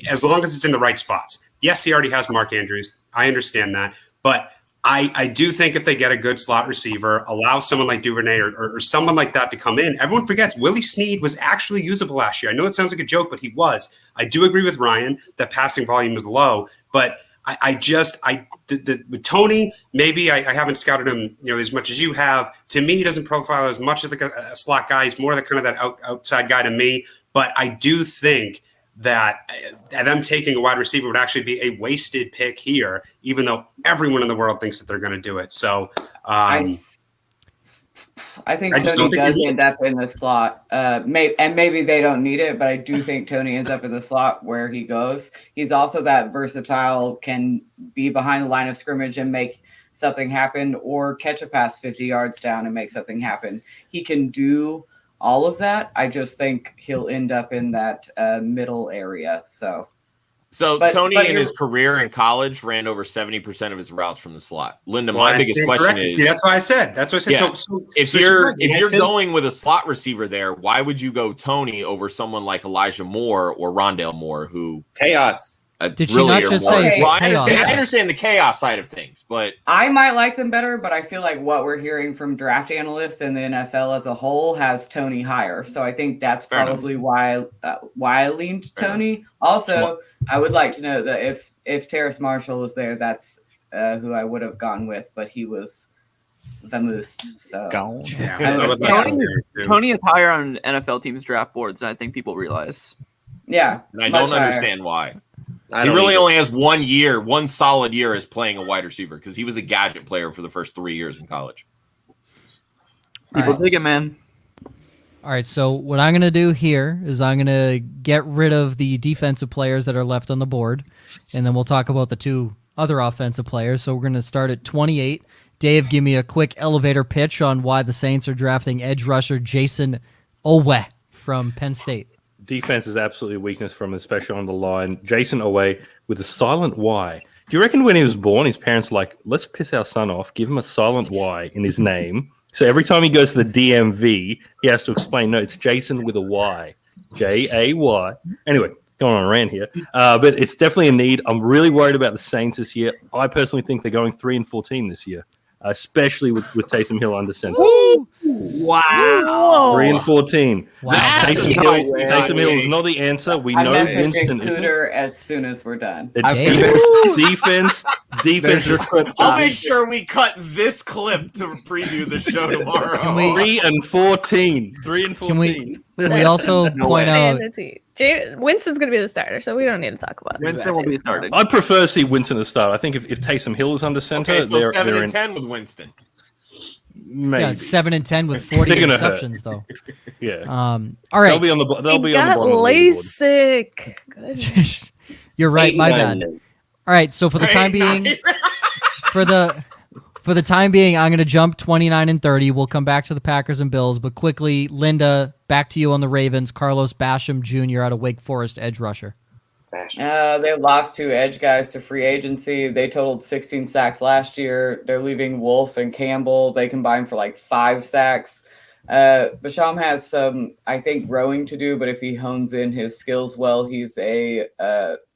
as long as it's in the right spots. Yes, he already has Mark Andrews. I understand that. But I do think if they get a good slot receiver, allow someone like Duvernay or someone like that to come in. Everyone forgets Willie Snead was actually usable last year. I know it sounds like a joke, but he was. I do agree with Ryan that passing volume is low, but with Toney, maybe I haven't scouted him, as much as you have. To me, he doesn't profile as much as a slot guy. He's more the kind of that outside guy to me. But I do think that them taking a wide receiver would actually be a wasted pick here, even though everyone in the world thinks that they're going to do it. So I think Toney does end up in the slot. Maybe they don't need it, but I do think Toney ends up in the slot where he goes. He's also that versatile, can be behind the line of scrimmage and make something happen or catch a pass 50 yards down and make something happen. He can do all of that. I just think he'll end up in that middle area. So Tony in you're- his career in college ran over 70% of his routes from the slot. Linda, Well, my I biggest stand question corrected. is, See, that's why I said. Yeah. So if so you're she's right. going with a slot receiver there, why would you go Tony over someone like Elijah Moore or Rondale Moore, who Chaos. Did she not are just more- say it's Well, I chaos? understand the chaos side of things, but I might like them better, but I feel like what we're hearing from draft analysts and the NFL as a whole has Tony higher. So I think that's Fair probably why I leaned Fair Tony. Also, I would like to know that if Terrace Marshall was there, that's who I would have gone with, but he was the most. So Gone. I would like to Tony- hear it, too. Tony is higher on NFL teams' draft boards than I think people realize. yeah, and I much don't higher. understand why. I He don't really either. only has 1 year, one solid year as playing a wide receiver because he was a gadget player for the first 3 years in college. People Alright. dig it, man. All right, so what I'm going to do here is I'm going to get rid of the defensive players that are left on the board, and then we'll talk about the two other offensive players. So we're going to start at 28. Dave, give me a quick elevator pitch on why the Saints are drafting edge rusher Jason Owe from Penn State. Defense is absolutely a weakness from, especially on the line. Jason Owe with a silent Y. Do you reckon when he was born, his parents were like, let's piss our son off, give him a silent Y in his name. So every time he goes to the DMV, he has to explain, no, it's Jason with a Y. Jay. Anyway, going on a rant here. But it's definitely a need. I'm really worried about the Saints this year. I personally think they're going 3-14 this year, especially with Taysom Hill under center. Wow. 3-14. Wow. Taysom Hill is not the answer. We I'm know messaging Winston isn't. Cooter as soon as we're done. The Dave. defense. I'll make sure we cut this clip to preview the show tomorrow. Can we- 3-14. 3-14. Can we also point out Sanity. Winston's going to be the starter, so we don't need to talk about it. Winston will be started. I'd prefer to see Winston as start. I think if Taysom Hill is under center, Okay, so they're 7 in. and 10 with Winston. Maybe. yeah, 7-10 with 40 They're gonna hurt. interceptions, though? Yeah. All right. They'll be on the. They'll He be on the got bottom. Of the leaderboard. LASIK. Good. You're right. My bad. Satan. All right. So for the time being, for the time being, I'm going to jump 29 and 30. We'll come back to the Packers and Bills, but quickly, Linda, back to you on the Ravens. Carlos Basham Jr. out of Wake Forest, edge rusher. They lost 2 edge guys to free agency. They totaled 16 sacks last year. They're leaving Wolf and Campbell. They combined for like 5 sacks. Basham has some, I think, growing to do, but if he hones in his skills well, he's a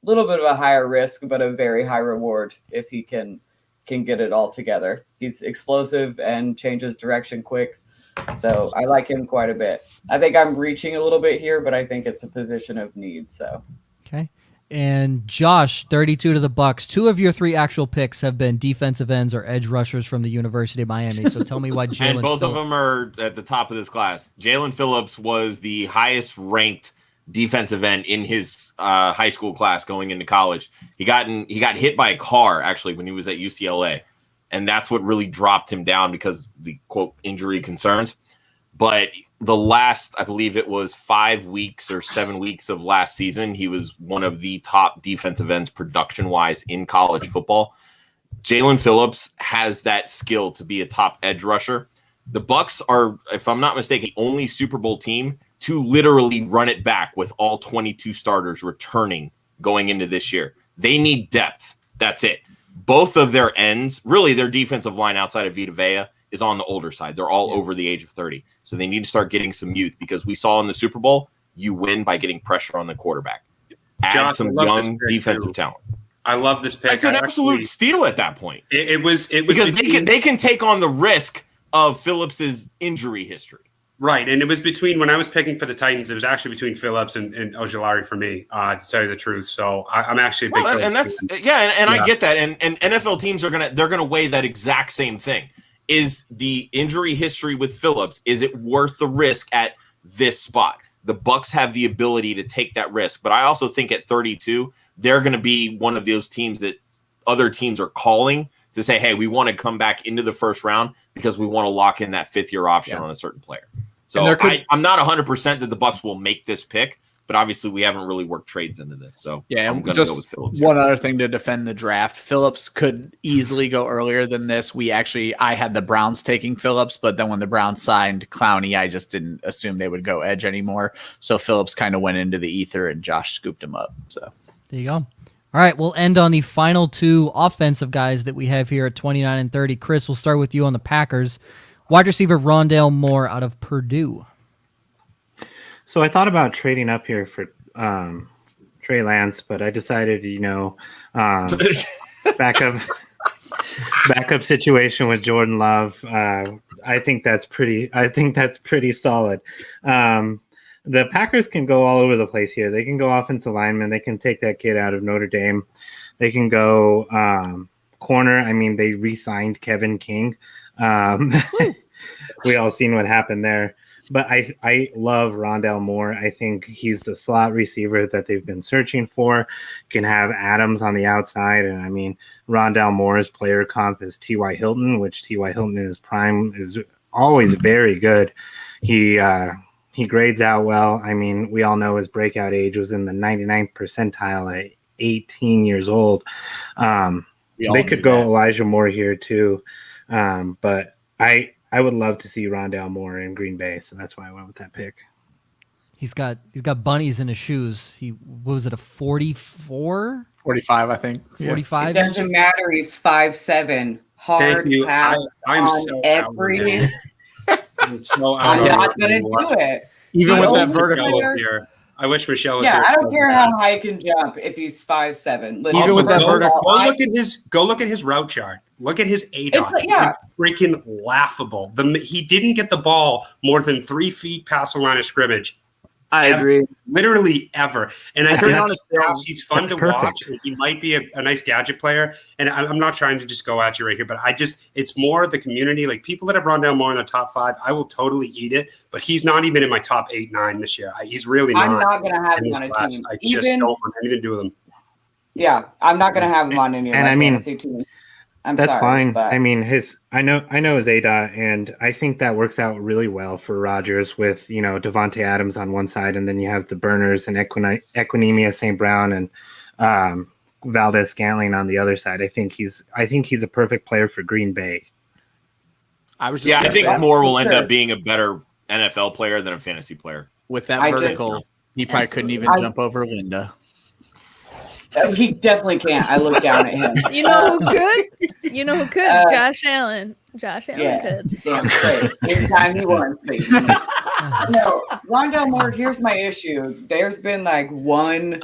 little bit of a higher risk, but a very high reward if he can get it all together. He's explosive and changes direction quick. So I like him quite a bit. I think I'm reaching a little bit here, but I think it's a position of need. So Okay. And Josh, 32 to the Bucks. 2 of your 3 actual picks have been defensive ends or edge rushers from the University of Miami. So tell me why Jalen And both of Phillips- them are at the top of this class. Jalen Phillips was the highest ranked defensive end in his high school class going into college. He got hit by a car actually when he was at UCLA, and that's what really dropped him down because the quote injury concerns. But the last, I believe it was 5 weeks or 7 weeks of last season, he was one of the top defensive ends production wise in college football. Jalen Phillips has that skill to be a top edge rusher. The Bucks are, if I'm not mistaken, the only Super Bowl team to literally run it back with all 22 starters returning going into this year. They need depth. That's it. Both of their ends, really their defensive line outside of Vita Vea, is on the older side. They're all over the age of 30. So they need to start getting some youth because we saw in the Super Bowl, you win by getting pressure on the quarterback. Add Josh, I some love this young pick, defensive too. talent. I love this pick. That's an I absolute actually- steal at that point. It was Because between- they can take on the risk of Phillips's injury history. Right, and it was between when I was picking for the Titans. It was actually between Phillips and Ojulari for me, to tell you the truth. So I'm actually a big. Well, and Phillips that's fan. and I Yeah. get that. And NFL teams are gonna weigh that exact same thing. Is the injury history with Phillips, is it worth the risk at this spot? The Bucks have the ability to take that risk, but I also think at 32, they're going to be one of those teams that other teams are calling to say, hey, we want to come back into the first round because we want to lock in that 5th-year option on a certain player. So And there could- I'm not 100% that the Bucks will make this pick, But obviously, we haven't really worked trades into this, so Yeah, I'm and going to just go with Phillips. one other thing to defend the draft. Phillips could easily go earlier than this. I had the Browns taking Phillips, but then when the Browns signed Clowney, I just didn't assume they would go edge anymore. So Phillips kind of went into the ether and Josh scooped him up. So There you go. All right, we'll end on the final two offensive guys that we have here at 29 and 30. Chris, we'll start with you on the Packers. Wide receiver Rondale Moore out of Purdue. So I thought about trading up here for Trey Lance, but I decided, backup situation with Jordan Love. I think that's pretty solid. The Packers can go all over the place here. They can go offensive lineman. They can take that kid out of Notre Dame. They can go corner. I mean, they re-signed Kevin King. We all seen what happened there. But I love Rondale Moore. I think he's the slot receiver that they've been searching for. Can have Adams on the outside. And I mean, Rondale Moore's player comp is T.Y. Hilton, which T.Y. Hilton in his prime is always very good. He grades out well. I mean, we all know his breakout age was in the 99th percentile at 18 years old. They could go Elijah Moore here too. But I would love to see Rondale Moore in Green Bay, so that's why I went with that pick. He's got bunnies in his shoes. What was it, a 44? 45, I think. 45. It doesn't matter. He's 5'7". Hard pass I'm on so every. I'm so out I'm of not it gonna anymore. do it. Even I with wish that vertical. Michelle was here. I wish Michelle was Yeah, here. I don't care how high he can jump if he's 5'7". Listen, Also, with that vertical- go look at his route chart. Look at his ADOT. It's like, yeah. It's freaking laughable. He didn't get the ball more than 3 feet past the line of scrimmage. I Ever. agree. Literally ever. And I Turn think on his film. he's fun to perfect. watch. And he might be a nice gadget player. And I'm not trying to just go at you right here, but it's more the community. Like people that have Rondale Moore in the top 5, I will totally eat it. But he's not even in my top 8, 9 this year. He's really not. I'm not going to have in him this on a class. team. I just don't want anything to do with him. Yeah, I'm not going to have him on any of And my I mean, fantasy teams. I'm That's sorry, fine. but I mean, I know his ADOT, and I think that works out really well for Rodgers with Devontae Adams on one side, and then you have the burners and Equinemia St. Brown and Valdez Scantling on the other side. I think he's a perfect player for Green Bay. I think that's Moore for will end sure. up being a better NFL player than a fantasy player. With that I just- vertical, he probably couldn't even jump over Linda. he definitely can't. I look down at him. You know who could? You know who could? Josh Allen. Josh Allen Yeah. could. Damn straight. Anytime he wants me. No, Rondale Moore, here's my issue. There's been like one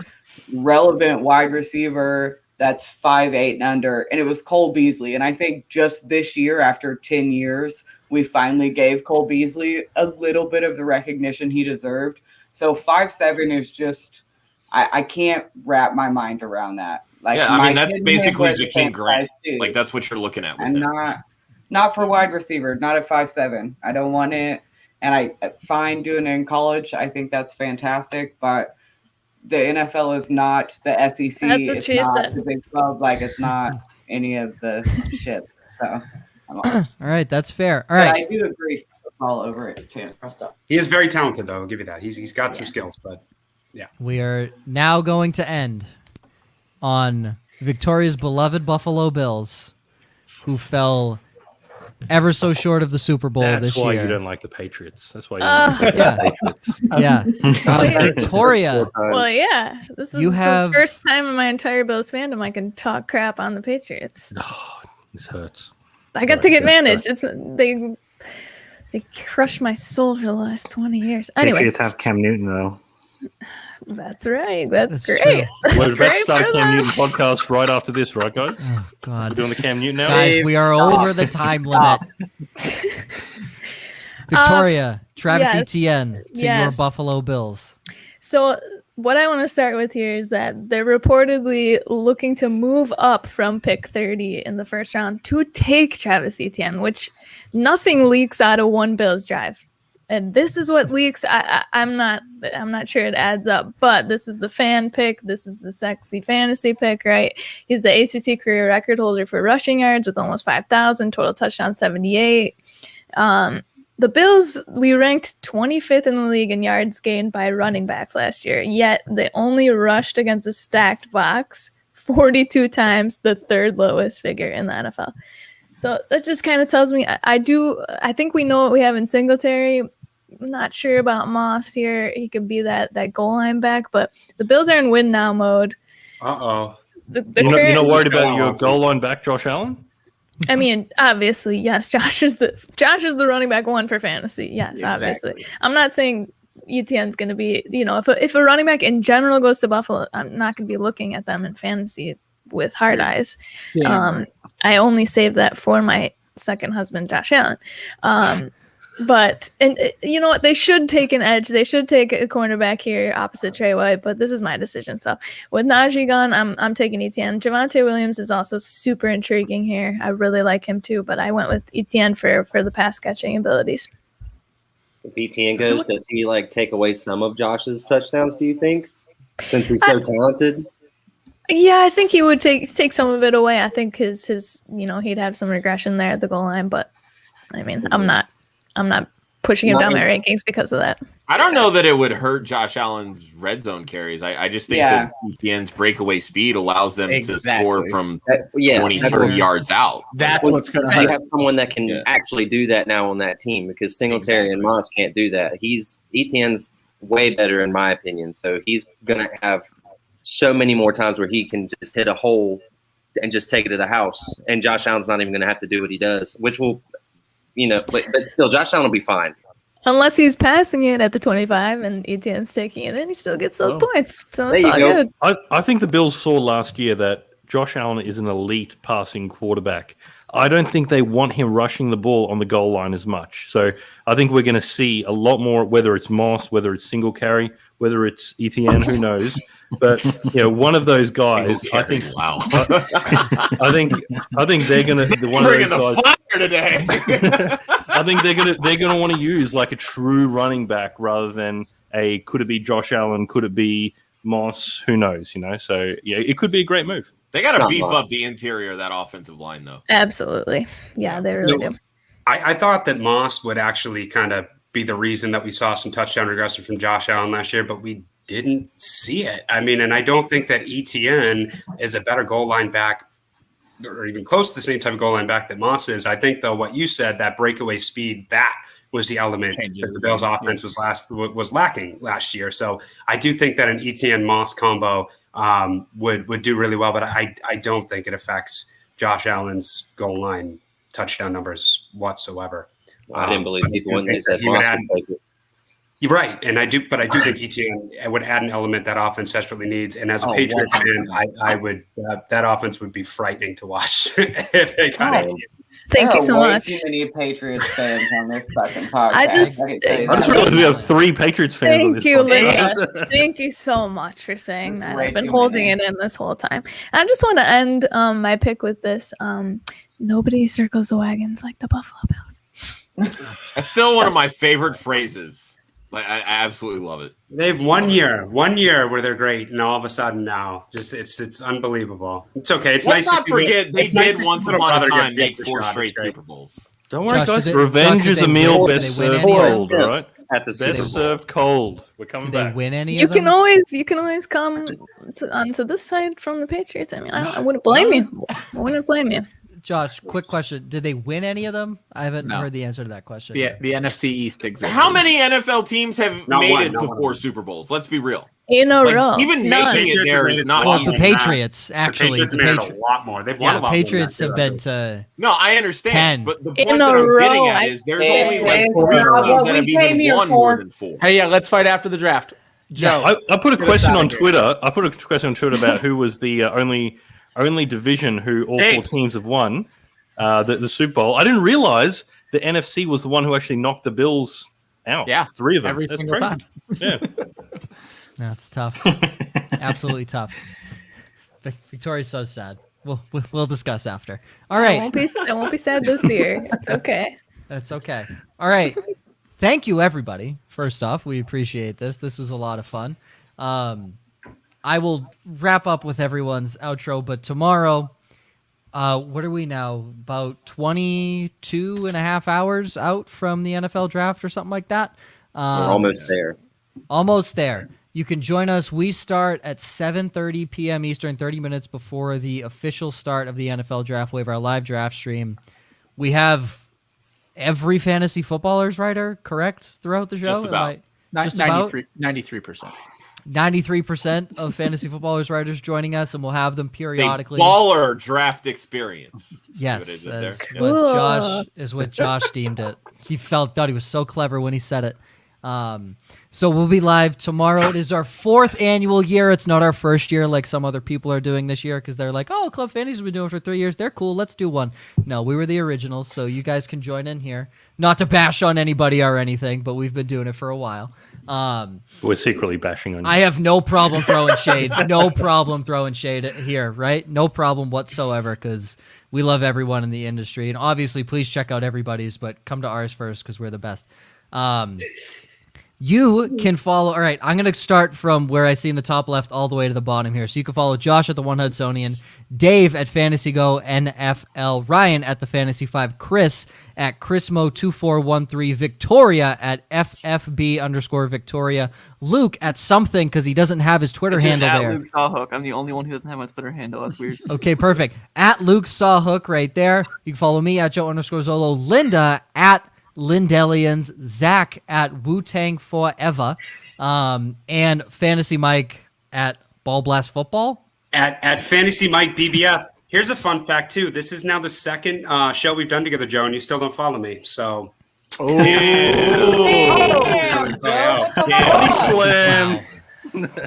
relevant wide receiver that's 5'8" and under, and it was Cole Beasley. And I think just this year, after 10 years, we finally gave Cole Beasley a little bit of the recognition he deserved. So 5'7" is just I can't wrap my mind around that. Like, Yeah, I my mean, that's kid basically was a Jakeem Grant. size two. Like, that's what you're looking at with And him. not for wide receiver, not at 5'7". I don't want it. And I fine doing it in college. I think that's fantastic. But the NFL is not the SEC. That's what it's she not said. the Big 12. Like, it's not any of the shit. So, All right, that's fair. All but right. I do agree. All over it. Fantastic. He is very talented, though. I'll give you that. He's got some skills, but We are now going to end on Victoria's beloved Buffalo Bills, who fell ever so short of the Super Bowl That's this why year. you don't like the Patriots. That's why you don't like yeah. the Patriots. Yeah. Victoria, Well, yeah. This is You have- the first time in my entire Bills fandom I can talk crap on the Patriots. Oh, this hurts. I got to get advantage. They crushed my soul for the last 20 years. Anyways, Patriots have Cam Newton though. that's right. That's That's great. true. We're That's about to great start for Cam them. Newton podcast right after this, right, guys? oh We're God. doing the Cam Newton now. Guys, we are Stop. over the time limit. Victoria, Travis yes. Etienne to your Yes. Buffalo Bills. So what I want to start with here is that they're reportedly looking to move up from pick 30 in the first round to take Travis Etienne, which nothing leaks out of one Bills drive. And this is what leaks. I'm not sure it adds up, but this is the fan pick. This is the sexy fantasy pick, right? He's the ACC career record holder for rushing yards with almost 5,000, total touchdown 78. the Bills, we ranked 25th in the league in yards gained by running backs last year, yet they only rushed against a stacked box 42 times, the third lowest figure in the NFL. So that just kind of tells me I think we know what we have in Singletary. I'm not sure about Moss here. He could be that goal line back, but the Bills are in win now mode. Uh-oh. You're not worried about your goal line back, Josh Allen? I mean, obviously, yes. Josh is the running back one for fantasy. Yes, Exactly. obviously. I'm not saying ETN's going to be, if a running back in general goes to Buffalo, I'm not going to be looking at them in fantasy with hard eyes. I only save that for my second husband, Josh Allen. But you know what? They should take an edge. They should take a cornerback here opposite Trey White. But this is my decision. So with Najee gone, I'm taking ETN. Javonte Williams is also super intriguing here. I really like him too. But I went with ETN for the pass catching abilities. If ETN goes, does he take away some of Josh's touchdowns? Do you think, since he's so talented? Yeah, I think he would take some of it away. I think his he'd have some regression there at the goal line. But I mean, I'm not pushing him down my rankings because of that. I don't know that it would hurt Josh Allen's red zone carries. I just think that ETN's breakaway speed allows them to score from 20, 30 yards out. That's what's going to You hurt. have someone that can actually do that now on that team because Singletary and Moss can't do that. ETN's way better in my opinion, so he's going to have so many more times where he can just hit a hole and just take it to the house, and Josh Allen's not even going to have to do what he does, which will. But still, Josh Allen will be fine. Unless he's passing it at the 25 and ETN's taking it, and he still gets those points. So it's all good. I think the Bills saw last year that Josh Allen is an elite passing quarterback. I don't think they want him rushing the ball on the goal line as much. So I think we're going to see a lot more, whether it's Moss, whether it's single carry, whether it's ETN, who knows. But one of those guys, I think. Wow. I think they're gonna one of Bringing those the guys. fire today. I think they're gonna want to use like a true running back rather than could it be Josh Allen, could it be Moss, who knows, So yeah, it could be a great move. They got to beef up the interior of that offensive line, though. Absolutely, yeah, they really do. I thought that Moss would actually kind of be the reason that we saw some touchdown regression from Josh Allen last year, but we didn't see it. I mean, and I don't think that ETN is a better goal line back or even close to the same type of goal line back that Moss is. I think, though, what you said, that breakaway speed, that was the element that the Bills' offense was lacking last year. So I do think that an ETN Moss combo would do really well, but I don't think it affects Josh Allen's goal line touchdown numbers whatsoever. I didn't believe people when they said Moss would take it. You're right, and I do think ETN would add an element that offense desperately needs. And as a Patriots fan, I would that offense would be frightening to watch if they got ETN. Thank you so much. Too many Patriots fans on this fucking podcast. I just realized we have 3 Patriots fans. on Thank this you, podcast. Linda. Thank you so much for saying That's that. way I've been too holding many. it in this whole time. I just want to end my pick with this. Nobody circles the wagons like the Buffalo Bills. That's still one of my favorite phrases. I absolutely love it. They have 1 year where they're great, and all of a sudden now, just it's unbelievable. It's okay. It's Let's nice not to see forget they it's nice did to see once little upon a brother time get make the 4 shot. straight It's great. Super Bowls. Don't worry, Josh, guys. did Revenge they is a win- meal did best they win served any of cold, them? all right? At the Super Best Bowl. served cold. We're coming Did they back. win any You of them? can always come onto this side from the Patriots. I mean, I wouldn't blame you. I wouldn't blame you. Josh, quick question. Did they win any of them? I haven't No. heard the answer to that question. The NFC East exists. How many NFL teams have Not made one, it not to one. 4 Super Bowls? Let's be real. In a Like, row. even None. making it there is not Well, easy. the Patriots, actually. The The Patriots made it Patriots. a lot more. They've won a Yeah, lot Patriots more have than been to. No, I understand. 10. But the In point a that I'm getting row, at I is there's say. only like It's 3 not teams what that we have came even here won for. more than 4. Hey, yeah, let's fight after the draft. Joe, I put a Get us question out of on here. Twitter. I put a question on Twitter about who was the only division who all 4 teams have won the Super Bowl. I didn't realize the NFC was the one who actually knocked the Bills out. Yeah, 3 of them. every That's single crazy. time. Yeah. That's tough. Absolutely tough. Victoria's so sad. We'll discuss after. All I right. won't be sad this year. It's okay. That's okay. All right. Thank you, everybody. First off, we appreciate this. This was a lot of fun. I will wrap up with everyone's outro, but tomorrow What are we now? About 22 and a half hours out from the NFL draft or something like that. We're almost there. Almost there. You can join us. We start at 7:30 p.m. Eastern, 30 minutes before the official start of the NFL draft. We have our live draft stream. We have every fantasy footballer's writer, correct, throughout the show? Just about. Just about? 93%. 93% of fantasy footballers writers joining us, and we'll have them It's a periodically. baller draft experience. Yes, See what I did is there? what Josh deemed it. He thought he was so clever when he said it. So we'll be live tomorrow. It is our 4th annual year. It's not our first year like some other people are doing this year because they're like, oh, Club Fantasy's been doing it for 3 years. They're cool. Let's do one. No, we were the originals, so you guys can join in here. Not to bash on anybody or anything, but we've been doing it for a while. We're secretly bashing on you. I have no problem throwing shade. No problem throwing shade here, right? No problem whatsoever because we love everyone in the industry. And obviously, please check out everybody's, but come to ours first because we're the best. You can follow. All right, I'm going to start from where I see in the top left all the way to the bottom here. So you can follow Josh at the One Hudsonian, Dave at Fantasy Go NFL, Ryan at the Fantasy 5, Chris at Chrismo2413, Victoria at FFB_Victoria, Luke at something because he doesn't have his Twitter It's just handle at there. Luke Sawhook. I'm the only one who doesn't have my Twitter handle. That's weird. Okay, perfect. At Luke Sawhook right there. You can follow me at Joe_Zolo, Linda at Lindelians, Zach at Wu-Tang Forever, and Fantasy Mike at Ball Blast Football. At Fantasy Mike BBF. Here's a fun fact too. This is now the second show we've done together, Joe, and you still don't follow me. So, Slam.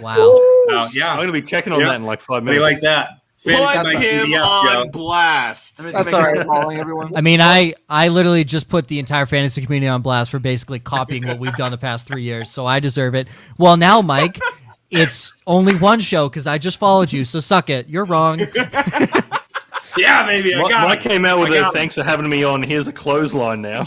Wow. so yeah, I'm going to be checking on that in like 5 how do minutes. you like that? Fantasy Put Mike him BBF, on Joe. blast. That's all right. Following everyone. I mean, I literally just put the entire fantasy community on blast for basically copying what we've done the past 3 years, so I deserve it. Well, now, Mike, it's only one show because I just followed you, so suck it. You're wrong. Yeah, baby, I got Mike it. came out with I a got it. thanks for having me on. Here's a clothesline now.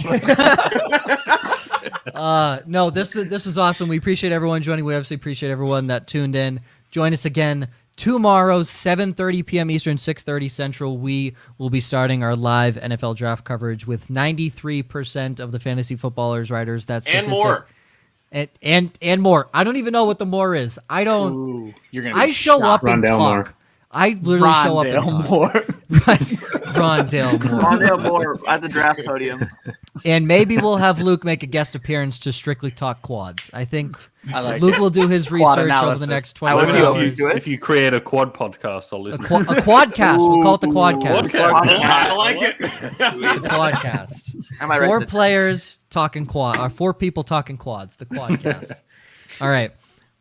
No, this is awesome. We appreciate everyone joining. We obviously appreciate everyone that tuned in. Join us again tomorrow, 7:30 p.m. Eastern, 6:30 Central. We will be starting our live NFL draft coverage with 93% of the fantasy footballers writers. That's And statistic. more. And more. I don't even know what the more is. I don't. Ooh, you're gonna. Be I show shocked. up and Rondale talk. Moore. I literally show up and Rondale talk. Moore. Rondale Moore. Rondale Moore at the draft podium. And maybe we'll have Luke make a guest appearance to strictly talk quads. I think I like Luke it. will do his Quad research over the analysis. next I 24 would be open hours. to it. If you create a quad podcast, I'll listen. A quadcast. We'll call it the quadcast. I like it. The quadcast. I might write 4 this. players talking quad, or 4 people talking quads. The quadcast. All right.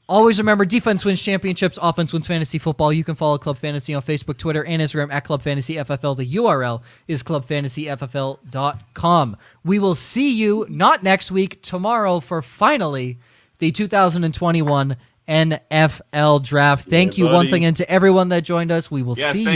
Always remember, defense wins championships, offense wins fantasy football. You can follow Club Fantasy on Facebook, Twitter, and Instagram at Club Fantasy FFL. The URL is clubfantasyffl.com. We will see you not next week, tomorrow for finally the 2021 NFL Draft. Thank you once buddy. again to everyone that joined us. We will Yes, see you.